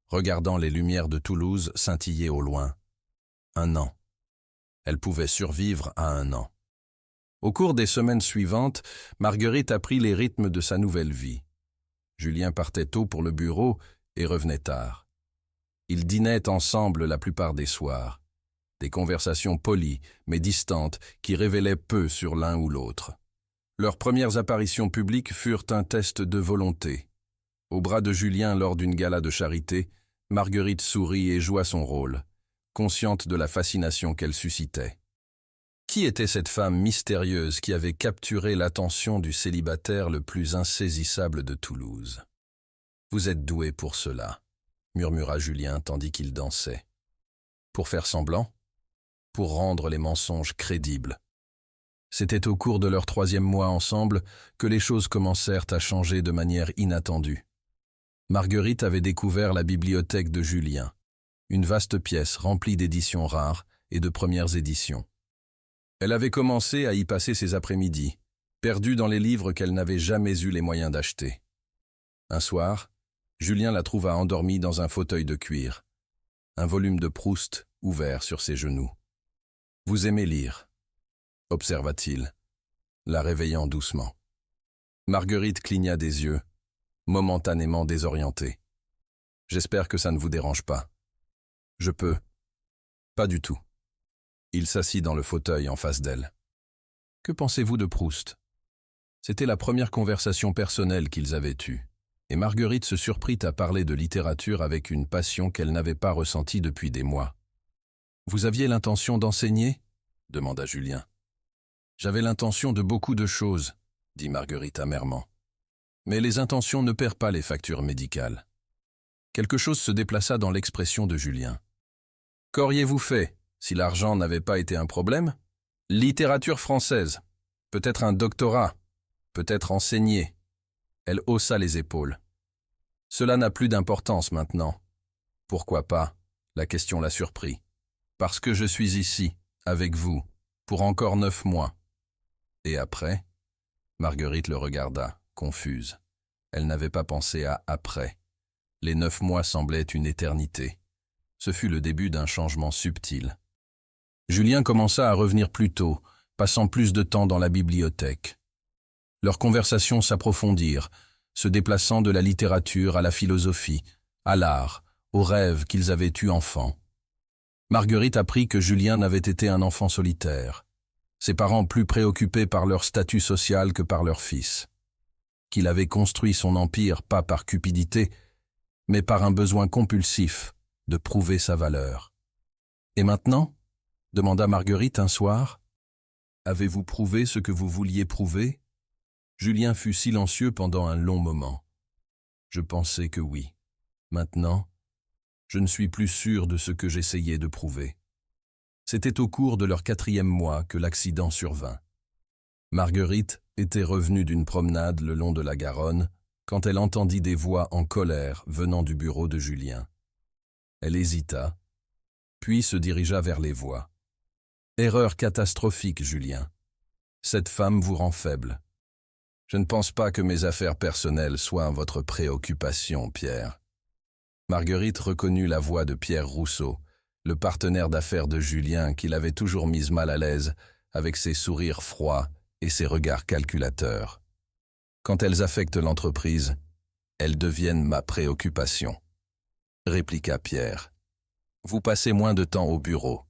regardant les lumières de Toulouse scintiller au loin. 1 an. Elle pouvait survivre à 1 an. Au cours des semaines suivantes, Marguerite apprit les rythmes de sa nouvelle vie. Julien partait tôt pour le bureau et revenait tard. Ils dînaient ensemble la plupart des soirs. Des conversations polies, mais distantes, qui révélaient peu sur l'un ou l'autre. Leurs premières apparitions publiques furent un test de volonté. Au bras de Julien lors d'une gala de charité, Marguerite sourit et joua son rôle, consciente de la fascination qu'elle suscitait. Qui était cette femme mystérieuse qui avait capturé l'attention du célibataire le plus insaisissable de Toulouse ? « Vous êtes doué pour cela, » murmura Julien tandis qu'il dansait. « Pour faire semblant ? Pour rendre les mensonges crédibles. C'était au cours de leur 3e mois ensemble que les choses commencèrent à changer de manière inattendue. Marguerite avait découvert la bibliothèque de Julien, une vaste pièce remplie d'éditions rares et de premières éditions. Elle avait commencé à y passer ses après-midi, perdue dans les livres qu'elle n'avait jamais eu les moyens d'acheter. Un soir, Julien la trouva endormie dans un fauteuil de cuir, un volume de Proust ouvert sur ses genoux. « Vous aimez lire ?» observa-t-il, la réveillant doucement. Marguerite cligna des yeux, momentanément désorientée. « J'espère que ça ne vous dérange pas. »« Je peux. »« Pas du tout. » Il s'assit dans le fauteuil en face d'elle. « Que pensez-vous de Proust ?» C'était la première conversation personnelle qu'ils avaient eue, et Marguerite se surprit à parler de littérature avec une passion qu'elle n'avait pas ressentie depuis des mois. « Vous aviez l'intention d'enseigner ?» demanda Julien. « J'avais l'intention de beaucoup de choses, » dit Marguerite amèrement. « Mais les intentions ne perdent pas les factures médicales. » Quelque chose se déplaça dans l'expression de Julien. « Qu'auriez-vous fait si l'argent n'avait pas été un problème ? Littérature française, peut-être un doctorat, peut-être enseigner. » Elle haussa les épaules. « Cela n'a plus d'importance maintenant. » « Pourquoi pas ?» La question la surprit. « Parce que je suis ici, avec vous, pour encore 9 mois. » « Et après ?» Marguerite le regarda, confuse. Elle n'avait pas pensé à « après ». Les 9 mois semblaient une éternité. Ce fut le début d'un changement subtil. Julien commença à revenir plus tôt, passant plus de temps dans la bibliothèque. Leurs conversations s'approfondirent, se déplaçant de la littérature à la philosophie, à l'art, aux rêves qu'ils avaient eus enfants. Marguerite apprit que Julien n'avait été un enfant solitaire, ses parents plus préoccupés par leur statut social que par leur fils, qu'il avait construit son empire pas par cupidité, mais par un besoin compulsif de prouver sa valeur. « Et maintenant ?» demanda Marguerite un soir. « Avez-vous prouvé ce que vous vouliez prouver ?» Julien fut silencieux pendant un long moment. « Je pensais que oui. Maintenant, je ne suis plus sûr de ce que j'essayais de prouver. » C'était au cours de leur 4e mois que l'accident survint. Marguerite était revenue d'une promenade le long de la Garonne quand elle entendit des voix en colère venant du bureau de Julien. Elle hésita, puis se dirigea vers les voix. « Erreur catastrophique, Julien. Cette femme vous rend faible. Je ne pense pas que mes affaires personnelles soient votre préoccupation, Pierre. » Marguerite reconnut la voix de Pierre Rousseau, le partenaire d'affaires de Julien qui l'avait toujours mise mal à l'aise avec ses sourires froids et ses regards calculateurs. « Quand elles affectent l'entreprise, elles deviennent ma préoccupation, » répliqua Pierre. « Vous passez moins de temps au bureau.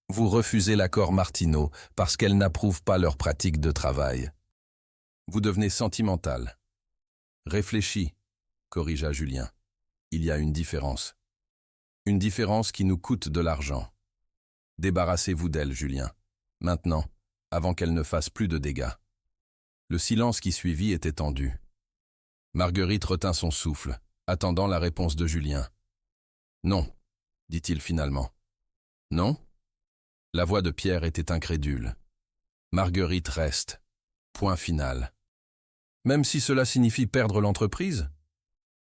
Vous refusez l'accord Martineau parce qu'elle n'approuve pas leur pratique de travail. Vous devenez sentimental. »« Réfléchis, » corrigea Julien. « Il y a une différence. Une différence qui nous coûte de l'argent. Débarrassez-vous d'elle, Julien. Maintenant, avant qu'elle ne fasse plus de dégâts. » Le silence qui suivit était tendu. Marguerite retint son souffle, attendant la réponse de Julien. « Non, » dit-il finalement. « Non ?» La voix de Pierre était incrédule. « Marguerite reste. Point final. » « Même si cela signifie perdre l'entreprise ?»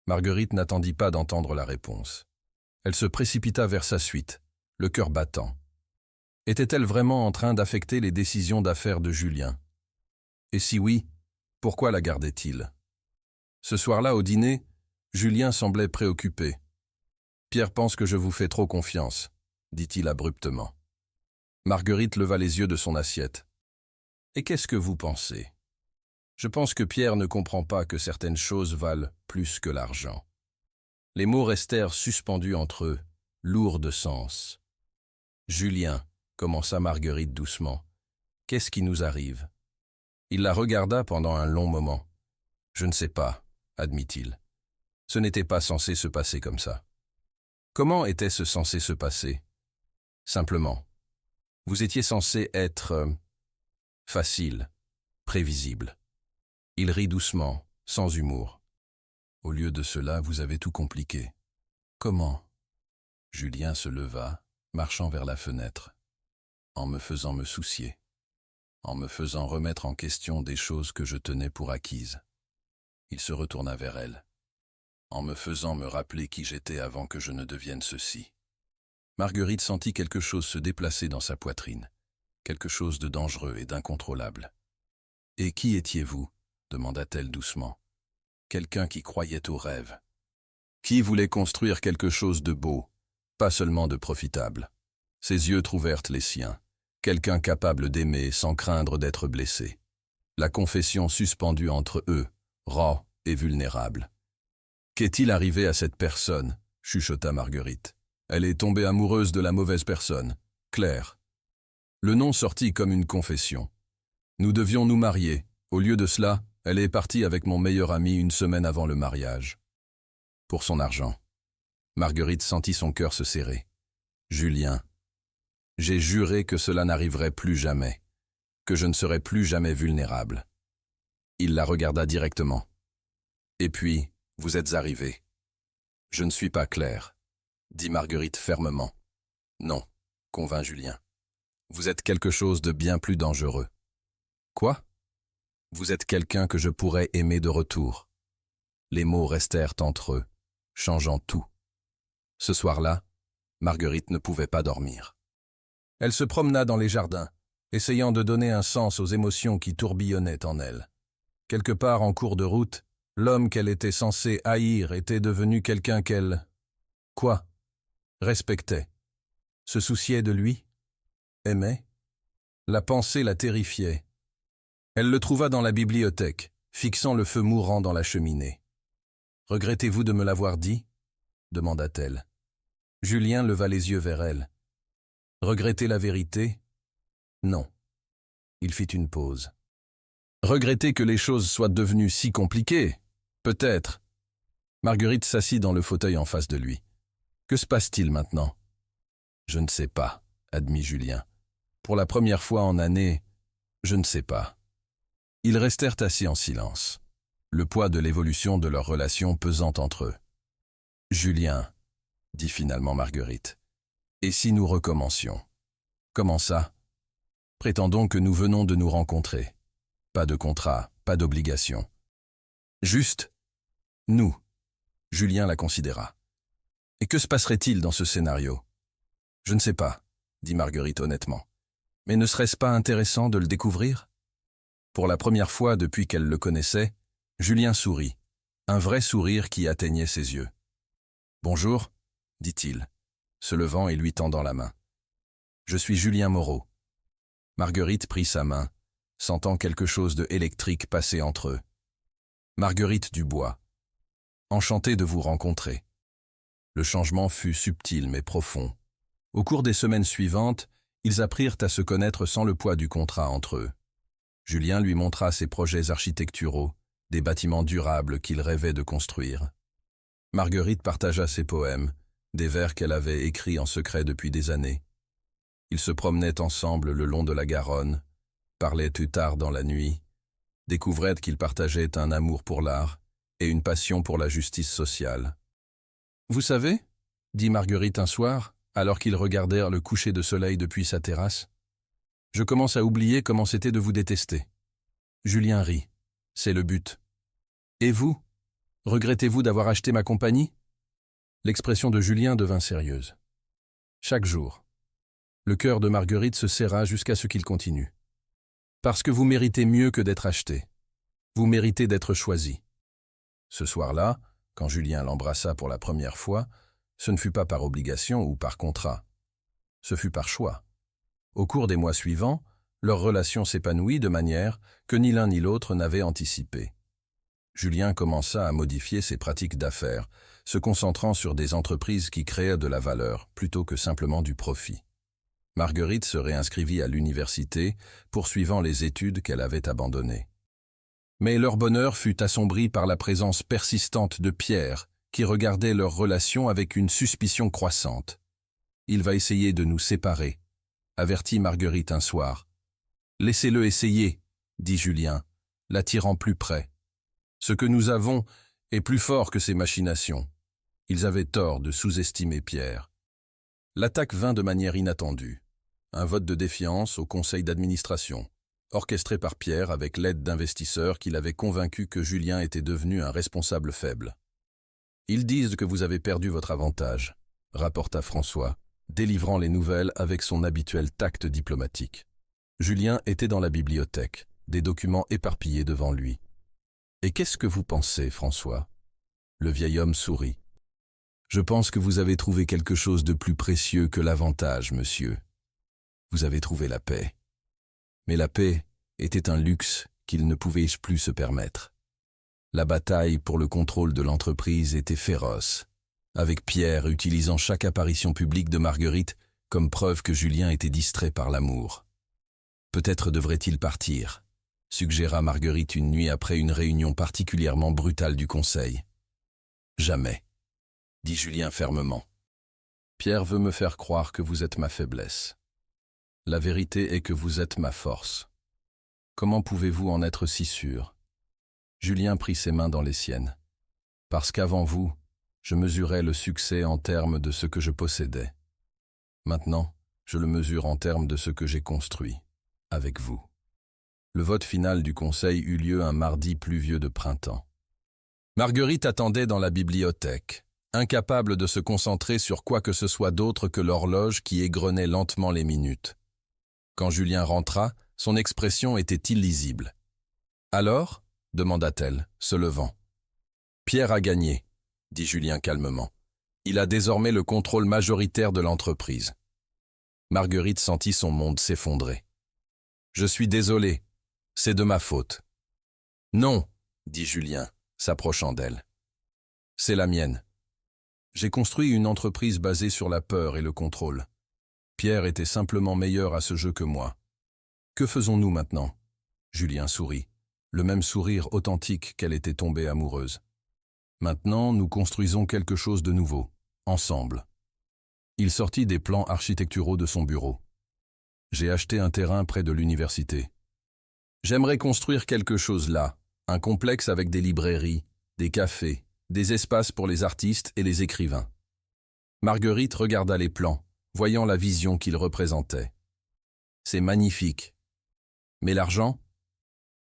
Marguerite n'attendit pas d'entendre la réponse. Elle se précipita vers sa suite, le cœur battant. Était-elle vraiment en train d'affecter les décisions d'affaires de Julien? Et si oui, pourquoi la gardait-il? Ce soir-là, au dîner, Julien semblait préoccupé. « Pierre pense que je vous fais trop confiance, » dit-il abruptement. Marguerite leva les yeux de son assiette. « Et qu'est-ce que vous pensez ? Je pense que Pierre ne comprend pas que certaines choses valent plus que l'argent. » Les mots restèrent suspendus entre eux, lourds de sens. « Julien, » commença Marguerite doucement, « qu'est-ce qui nous arrive ?» Il la regarda pendant un long moment. « Je ne sais pas, » admit-il. « Ce n'était pas censé se passer comme ça. » Comment était-ce censé se passer? Simplement. Vous étiez censé être facile, prévisible. Il rit doucement, sans humour. Au lieu de cela, vous avez tout compliqué. Comment? Julien se leva, marchant vers la fenêtre, en me faisant me soucier. en me faisant remettre en question des choses que je tenais pour acquises. Il se retourna vers elle, en me faisant me rappeler qui j'étais avant que je ne devienne ceci. Marguerite sentit quelque chose se déplacer dans sa poitrine, quelque chose de dangereux et d'incontrôlable. « Et qui étiez-vous » demanda-t-elle doucement. « Quelqu'un qui croyait au rêve. Qui voulait construire quelque chose de beau, pas seulement de profitable. » Ses yeux trouvèrent les siens. Quelqu'un capable d'aimer sans craindre d'être blessé. La confession suspendue entre eux, rare et vulnérable. « Qu'est-il arrivé à cette personne » chuchota Marguerite. « Elle est tombée amoureuse de la mauvaise personne, Claire. » Le nom sortit comme une confession. « Nous devions nous marier. Au lieu de cela, elle est partie avec mon meilleur ami une semaine avant le mariage. Pour son argent. » Marguerite sentit son cœur se serrer. « Julien. J'ai juré que cela n'arriverait plus jamais, que je ne serais plus jamais vulnérable. » Il la regarda directement. « Et puis, vous êtes arrivé. »« Je ne suis pas Claire, » dit Marguerite fermement. « Non, » convint Julien. « Vous êtes quelque chose de bien plus dangereux. »« Quoi ?»« Vous êtes quelqu'un que je pourrais aimer de retour. » Les mots restèrent entre eux, changeant tout. Ce soir-là, Marguerite ne pouvait pas dormir. Elle se promena dans les jardins, essayant de donner un sens aux émotions qui tourbillonnaient en elle. Quelque part en cours de route, l'homme qu'elle était censée haïr était devenu quelqu'un qu'elle... Quoi? Respectait. Se souciait de lui? Aimait? La pensée la terrifiait. Elle le trouva dans la bibliothèque, fixant le feu mourant dans la cheminée. « Regrettez-vous de me l'avoir dit ?» demanda-t-elle. Julien leva les yeux vers elle. « Regretter la vérité ? Non. » Il fit une pause. « Regretter que les choses soient devenues si compliquées ? Peut-être. » Marguerite s'assit dans le fauteuil en face de lui. « Que se passe-t-il maintenant ?»« Je ne sais pas, » admit Julien. « Pour la première fois en années, je ne sais pas. » Ils restèrent assis en silence, le poids de l'évolution de leur relation pesant entre eux. « Julien, » dit finalement Marguerite, « et si nous recommencions ?»« Comment ça ? Prétendons que nous venons de nous rencontrer. Pas de contrat, pas d'obligation. Juste, nous. » Julien la considéra. « Et que se passerait-il dans ce scénario ? » « Je ne sais pas, » dit Marguerite honnêtement. « Mais ne serait-ce pas intéressant de le découvrir ?» Pour la première fois depuis qu'elle le connaissait, Julien sourit, un vrai sourire qui atteignait ses yeux. « Bonjour, » dit-il, se levant et lui tendant la main. « Je suis Julien Moreau. » Marguerite prit sa main, sentant quelque chose de électrique passer entre eux. « Marguerite Dubois. Enchanté de vous rencontrer. » Le changement fut subtil mais profond. Au cours des semaines suivantes, ils apprirent à se connaître sans le poids du contrat entre eux. Julien lui montra ses projets architecturaux, des bâtiments durables qu'il rêvait de construire. Marguerite partagea ses poèmes, des vers qu'elle avait écrits en secret depuis des années. Ils se promenaient ensemble le long de la Garonne, parlaient plus tard dans la nuit, découvraient qu'ils partageaient un amour pour l'art et une passion pour la justice sociale. « Vous savez, » dit Marguerite un soir, alors qu'ils regardèrent le coucher de soleil depuis sa terrasse, « je commence à oublier comment c'était de vous détester. » Julien rit. « C'est le but. »« Et vous ? Regrettez-vous d'avoir acheté ma compagnie ?» L'expression de Julien devint sérieuse. « Chaque jour. » Le cœur de Marguerite se serra jusqu'à ce qu'il continue. « Parce que vous méritez mieux que d'être acheté. Vous méritez d'être choisi. » Ce soir-là, quand Julien l'embrassa pour la première fois, ce ne fut pas par obligation ou par contrat. Ce fut par choix. Au cours des mois suivants, leur relation s'épanouit de manière que ni l'un ni l'autre n'avait anticipé. Julien commença à modifier ses pratiques d'affaires, se concentrant sur des entreprises qui créaient de la valeur plutôt que simplement du profit. Marguerite se réinscrivit à l'université, poursuivant les études qu'elle avait abandonnées. Mais leur bonheur fut assombri par la présence persistante de Pierre, qui regardait leur relation avec une suspicion croissante. « Il va essayer de nous séparer », avertit Marguerite un soir. « Laissez-le essayer, » dit Julien, l'attirant plus près. « Ce que nous avons est plus fort que ces machinations. » Ils avaient tort de sous-estimer Pierre. L'attaque vint de manière inattendue. Un vote de défiance au conseil d'administration. orchestré par Pierre avec l'aide d'investisseurs qui l'avaient convaincu que Julien était devenu un responsable faible. « Ils disent que vous avez perdu votre avantage », rapporta François, délivrant les nouvelles avec son habituel tact diplomatique. Julien était dans la bibliothèque, des documents éparpillés devant lui. « Et qu'est-ce que vous pensez, François ?» Le vieil homme sourit. « Je pense que vous avez trouvé quelque chose de plus précieux que l'avantage, monsieur. Vous avez trouvé la paix. Mais la paix était un luxe qu'il ne pouvait plus se permettre. La bataille pour le contrôle de l'entreprise était féroce, avec Pierre utilisant chaque apparition publique de Marguerite comme preuve que Julien était distrait par l'amour. Peut-être devrait-il partir, suggéra Marguerite une nuit après une réunion particulièrement brutale du conseil. Jamais, dit Julien fermement. Pierre veut me faire croire que vous êtes ma faiblesse. La vérité est que vous êtes ma force. Comment pouvez-vous en être si sûr ? Julien prit ses mains dans les siennes. Parce qu'avant vous, je mesurais le succès en termes de ce que je possédais. Maintenant, je le mesure en termes de ce que j'ai construit, avec vous. Le vote final du conseil eut lieu un mardi pluvieux de printemps. Marguerite attendait dans la bibliothèque, incapable de se concentrer sur quoi que ce soit d'autre que l'horloge qui égrenait lentement les minutes. Quand Julien rentra, son expression était illisible. « Alors ?» demanda-t-elle, se levant. « Pierre a gagné, » dit Julien calmement. « Il a désormais le contrôle majoritaire de l'entreprise. » Marguerite sentit son monde s'effondrer. « Je suis désolé, c'est de ma faute. »« Non, » dit Julien, s'approchant d'elle. « C'est la mienne. J'ai construit une entreprise basée sur la peur et le contrôle. Pierre était simplement meilleur à ce jeu que moi. Que faisons-nous maintenant ?» Julien sourit, le même sourire authentique qu'elle était tombée amoureuse. « Maintenant, nous construisons quelque chose de nouveau, ensemble. » Il sortit des plans architecturaux de son bureau. « J'ai acheté un terrain près de l'université. J'aimerais construire quelque chose là, un complexe avec des librairies, des cafés, des espaces pour les artistes et les écrivains. » Marguerite regarda les plans, voyant la vision qu'ils représentaient. « C'est magnifique. Mais l'argent ?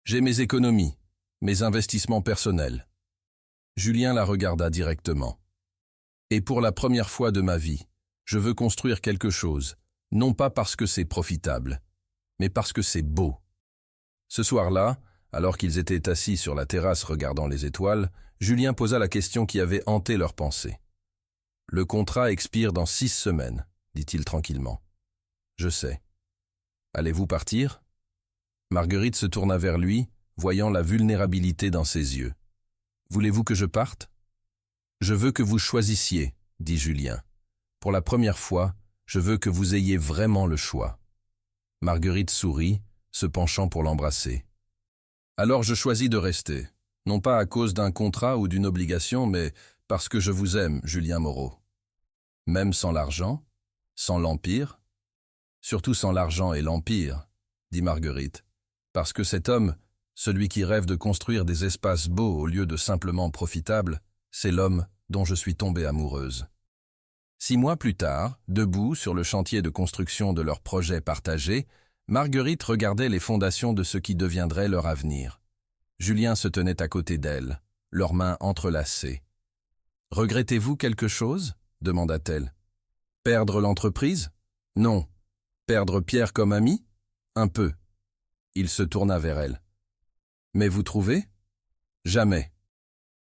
J'ai mes économies, mes investissements personnels. » Julien la regarda directement. « Et pour la première fois de ma vie, je veux construire quelque chose, non pas parce que c'est profitable, mais parce que c'est beau. » Ce soir-là, alors qu'ils étaient assis sur la terrasse regardant les étoiles, Julien posa la question qui avait hanté leurs pensées. « Le contrat expire dans 6 semaines, dit-il tranquillement. « Je sais. Allez-vous partir ?» Marguerite se tourna vers lui, voyant la vulnérabilité dans ses yeux. « Voulez-vous que je parte ?»« Je veux que vous choisissiez, » dit Julien. « Pour la première fois, je veux que vous ayez vraiment le choix. » Marguerite sourit, se penchant pour l'embrasser. « Alors je choisis de rester, non pas à cause d'un contrat ou d'une obligation, mais parce que je vous aime, Julien Moreau. Même sans l'argent, sans l'Empire, surtout sans l'argent et l'Empire, dit Marguerite, parce que cet homme, celui qui rêve de construire des espaces beaux au lieu de simplement profitables, c'est l'homme dont je suis tombée amoureuse. » 6 mois plus tard, debout sur le chantier de construction de leur projet partagé, Marguerite regardait les fondations de ce qui deviendrait leur avenir. Julien se tenait à côté d'elle, leurs mains entrelacées. « Regrettez-vous quelque chose ?» demanda-t-elle. « Perdre l'entreprise ? Non. Perdre Pierre comme ami ? Un peu. » Il se tourna vers elle. « Mais vous trouvez ? Jamais. »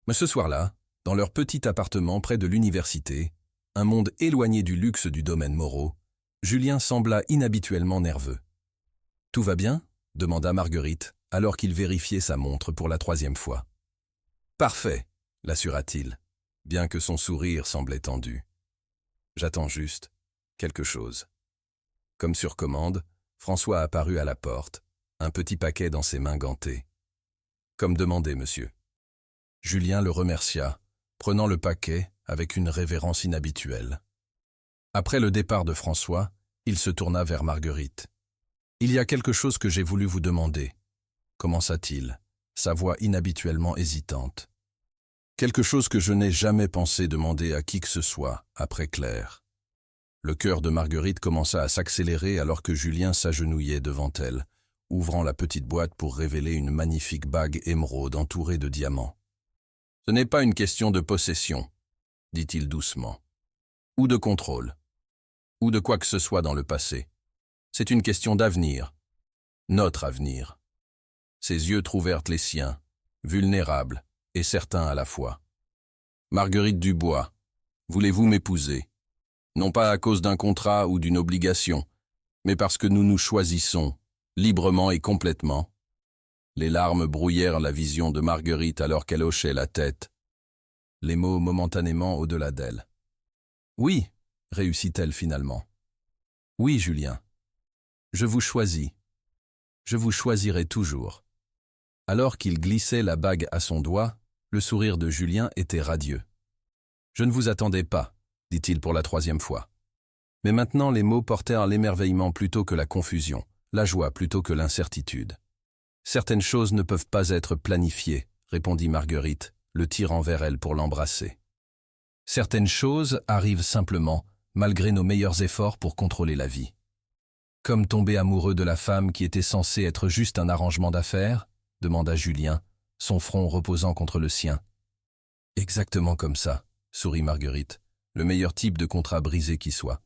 Mais ce soir-là, dans leur petit appartement près de l'université, un monde éloigné du luxe du domaine Moreau, Julien sembla inhabituellement nerveux. « Tout va bien ?» demanda Marguerite, alors qu'il vérifiait sa montre pour la 3e fois. « Parfait !» l'assura-t-il, bien que son sourire semblait tendu. « J'attends juste quelque chose. » Comme sur commande, François apparut à la porte, un petit paquet dans ses mains gantées. « Comme demandé, monsieur. » Julien le remercia, prenant le paquet avec une révérence inhabituelle. Après le départ de François, il se tourna vers Marguerite. « Il y a quelque chose que j'ai voulu vous demander, » commença-t-il, sa voix inhabituellement hésitante. « Quelque chose que je n'ai jamais pensé demander à qui que ce soit après Claire. » Le cœur de Marguerite commença à s'accélérer alors que Julien s'agenouillait devant elle, ouvrant la petite boîte pour révéler une magnifique bague émeraude entourée de diamants. « Ce n'est pas une question de possession, dit-il doucement, ou de contrôle, ou de quoi que ce soit dans le passé. C'est une question d'avenir, notre avenir. » Ses yeux trouvèrent les siens, vulnérables et certains à la fois. « Marguerite Dubois, voulez-vous m'épouser? Non pas à cause d'un contrat ou d'une obligation, mais parce que nous nous choisissons, librement et complètement. » Les larmes brouillèrent la vision de Marguerite alors qu'elle hochait la tête, les mots momentanément au-delà d'elle. « Oui, réussit-elle finalement. Oui, Julien. Je vous choisis. Je vous choisirai toujours. » Alors qu'il glissait la bague à son doigt, le sourire de Julien était radieux. « Je ne vous attendais pas, dit-il pour la 3e fois. » Mais maintenant les mots portèrent l'émerveillement plutôt que la confusion, la joie plutôt que l'incertitude. « Certaines choses ne peuvent pas être planifiées, répondit Marguerite, le tirant vers elle pour l'embrasser. « Certaines choses arrivent simplement, malgré nos meilleurs efforts pour contrôler la vie. Comme tomber amoureux de la femme qui était censée être juste un arrangement d'affaires, demanda Julien, son front reposant contre le sien. « Exactement comme ça, sourit Marguerite, le meilleur type de contrat brisé qui soit. »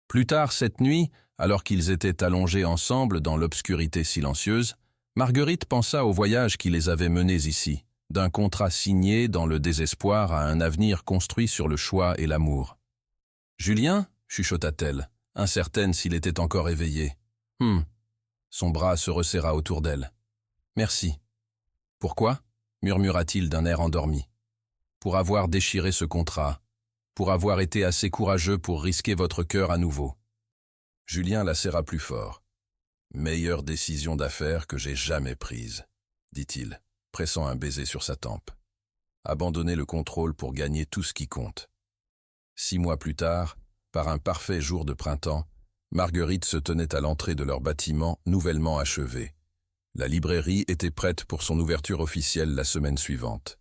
Plus tard cette nuit, alors qu'ils étaient allongés ensemble dans l'obscurité silencieuse, Marguerite pensa au voyage qui les avait menés ici, d'un contrat signé dans le désespoir à un avenir construit sur le choix et l'amour. « Julien » chuchota-t-elle, incertaine s'il était encore éveillé. « Son bras se resserra autour d'elle. « Merci. »« Pourquoi » murmura-t-il d'un air endormi. « Pour avoir déchiré ce contrat, pour avoir été assez courageux pour risquer votre cœur à nouveau. » Julien la serra plus fort. « Meilleure décision d'affaires que j'ai jamais prise, » dit-il, pressant un baiser sur sa tempe. « Abandonner le contrôle pour gagner tout ce qui compte. » 6 mois plus tard, par un parfait jour de printemps, Marguerite se tenait à l'entrée de leur bâtiment nouvellement achevé. La librairie était prête pour son ouverture officielle la semaine suivante.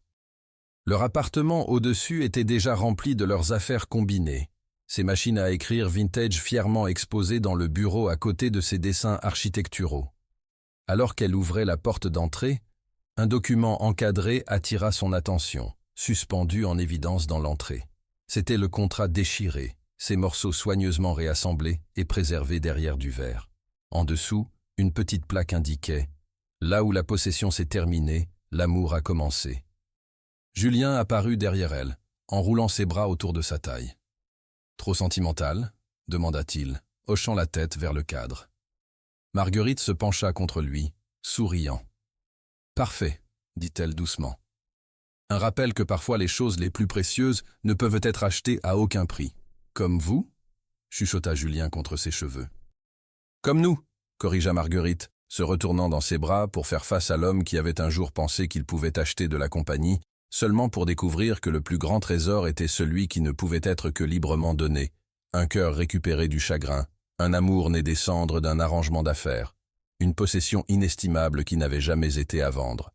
Leur appartement au-dessus était déjà rempli de leurs affaires combinées, ses machines à écrire vintage fièrement exposées dans le bureau à côté de ses dessins architecturaux. Alors qu'elle ouvrait la porte d'entrée, un document encadré attira son attention, suspendu en évidence dans l'entrée. C'était le contrat déchiré, ses morceaux soigneusement réassemblés et préservés derrière du verre. En dessous, une petite plaque indiquait « Là où la possession s'est terminée, l'amour a commencé ». Julien apparut derrière elle, enroulant ses bras autour de sa taille. « Trop sentimental ?» demanda-t-il, hochant la tête vers le cadre. Marguerite se pencha contre lui, souriant. « Parfait », dit-elle doucement. « Un rappel que parfois les choses les plus précieuses ne peuvent être achetées à aucun prix. Comme vous ?» chuchota Julien contre ses cheveux. « Comme nous », corrigea Marguerite, se retournant dans ses bras pour faire face à l'homme qui avait un jour pensé qu'il pouvait acheter de la compagnie, seulement pour découvrir que le plus grand trésor était celui qui ne pouvait être que librement donné, un cœur récupéré du chagrin, un amour né des cendres d'un arrangement d'affaires, une possession inestimable qui n'avait jamais été à vendre.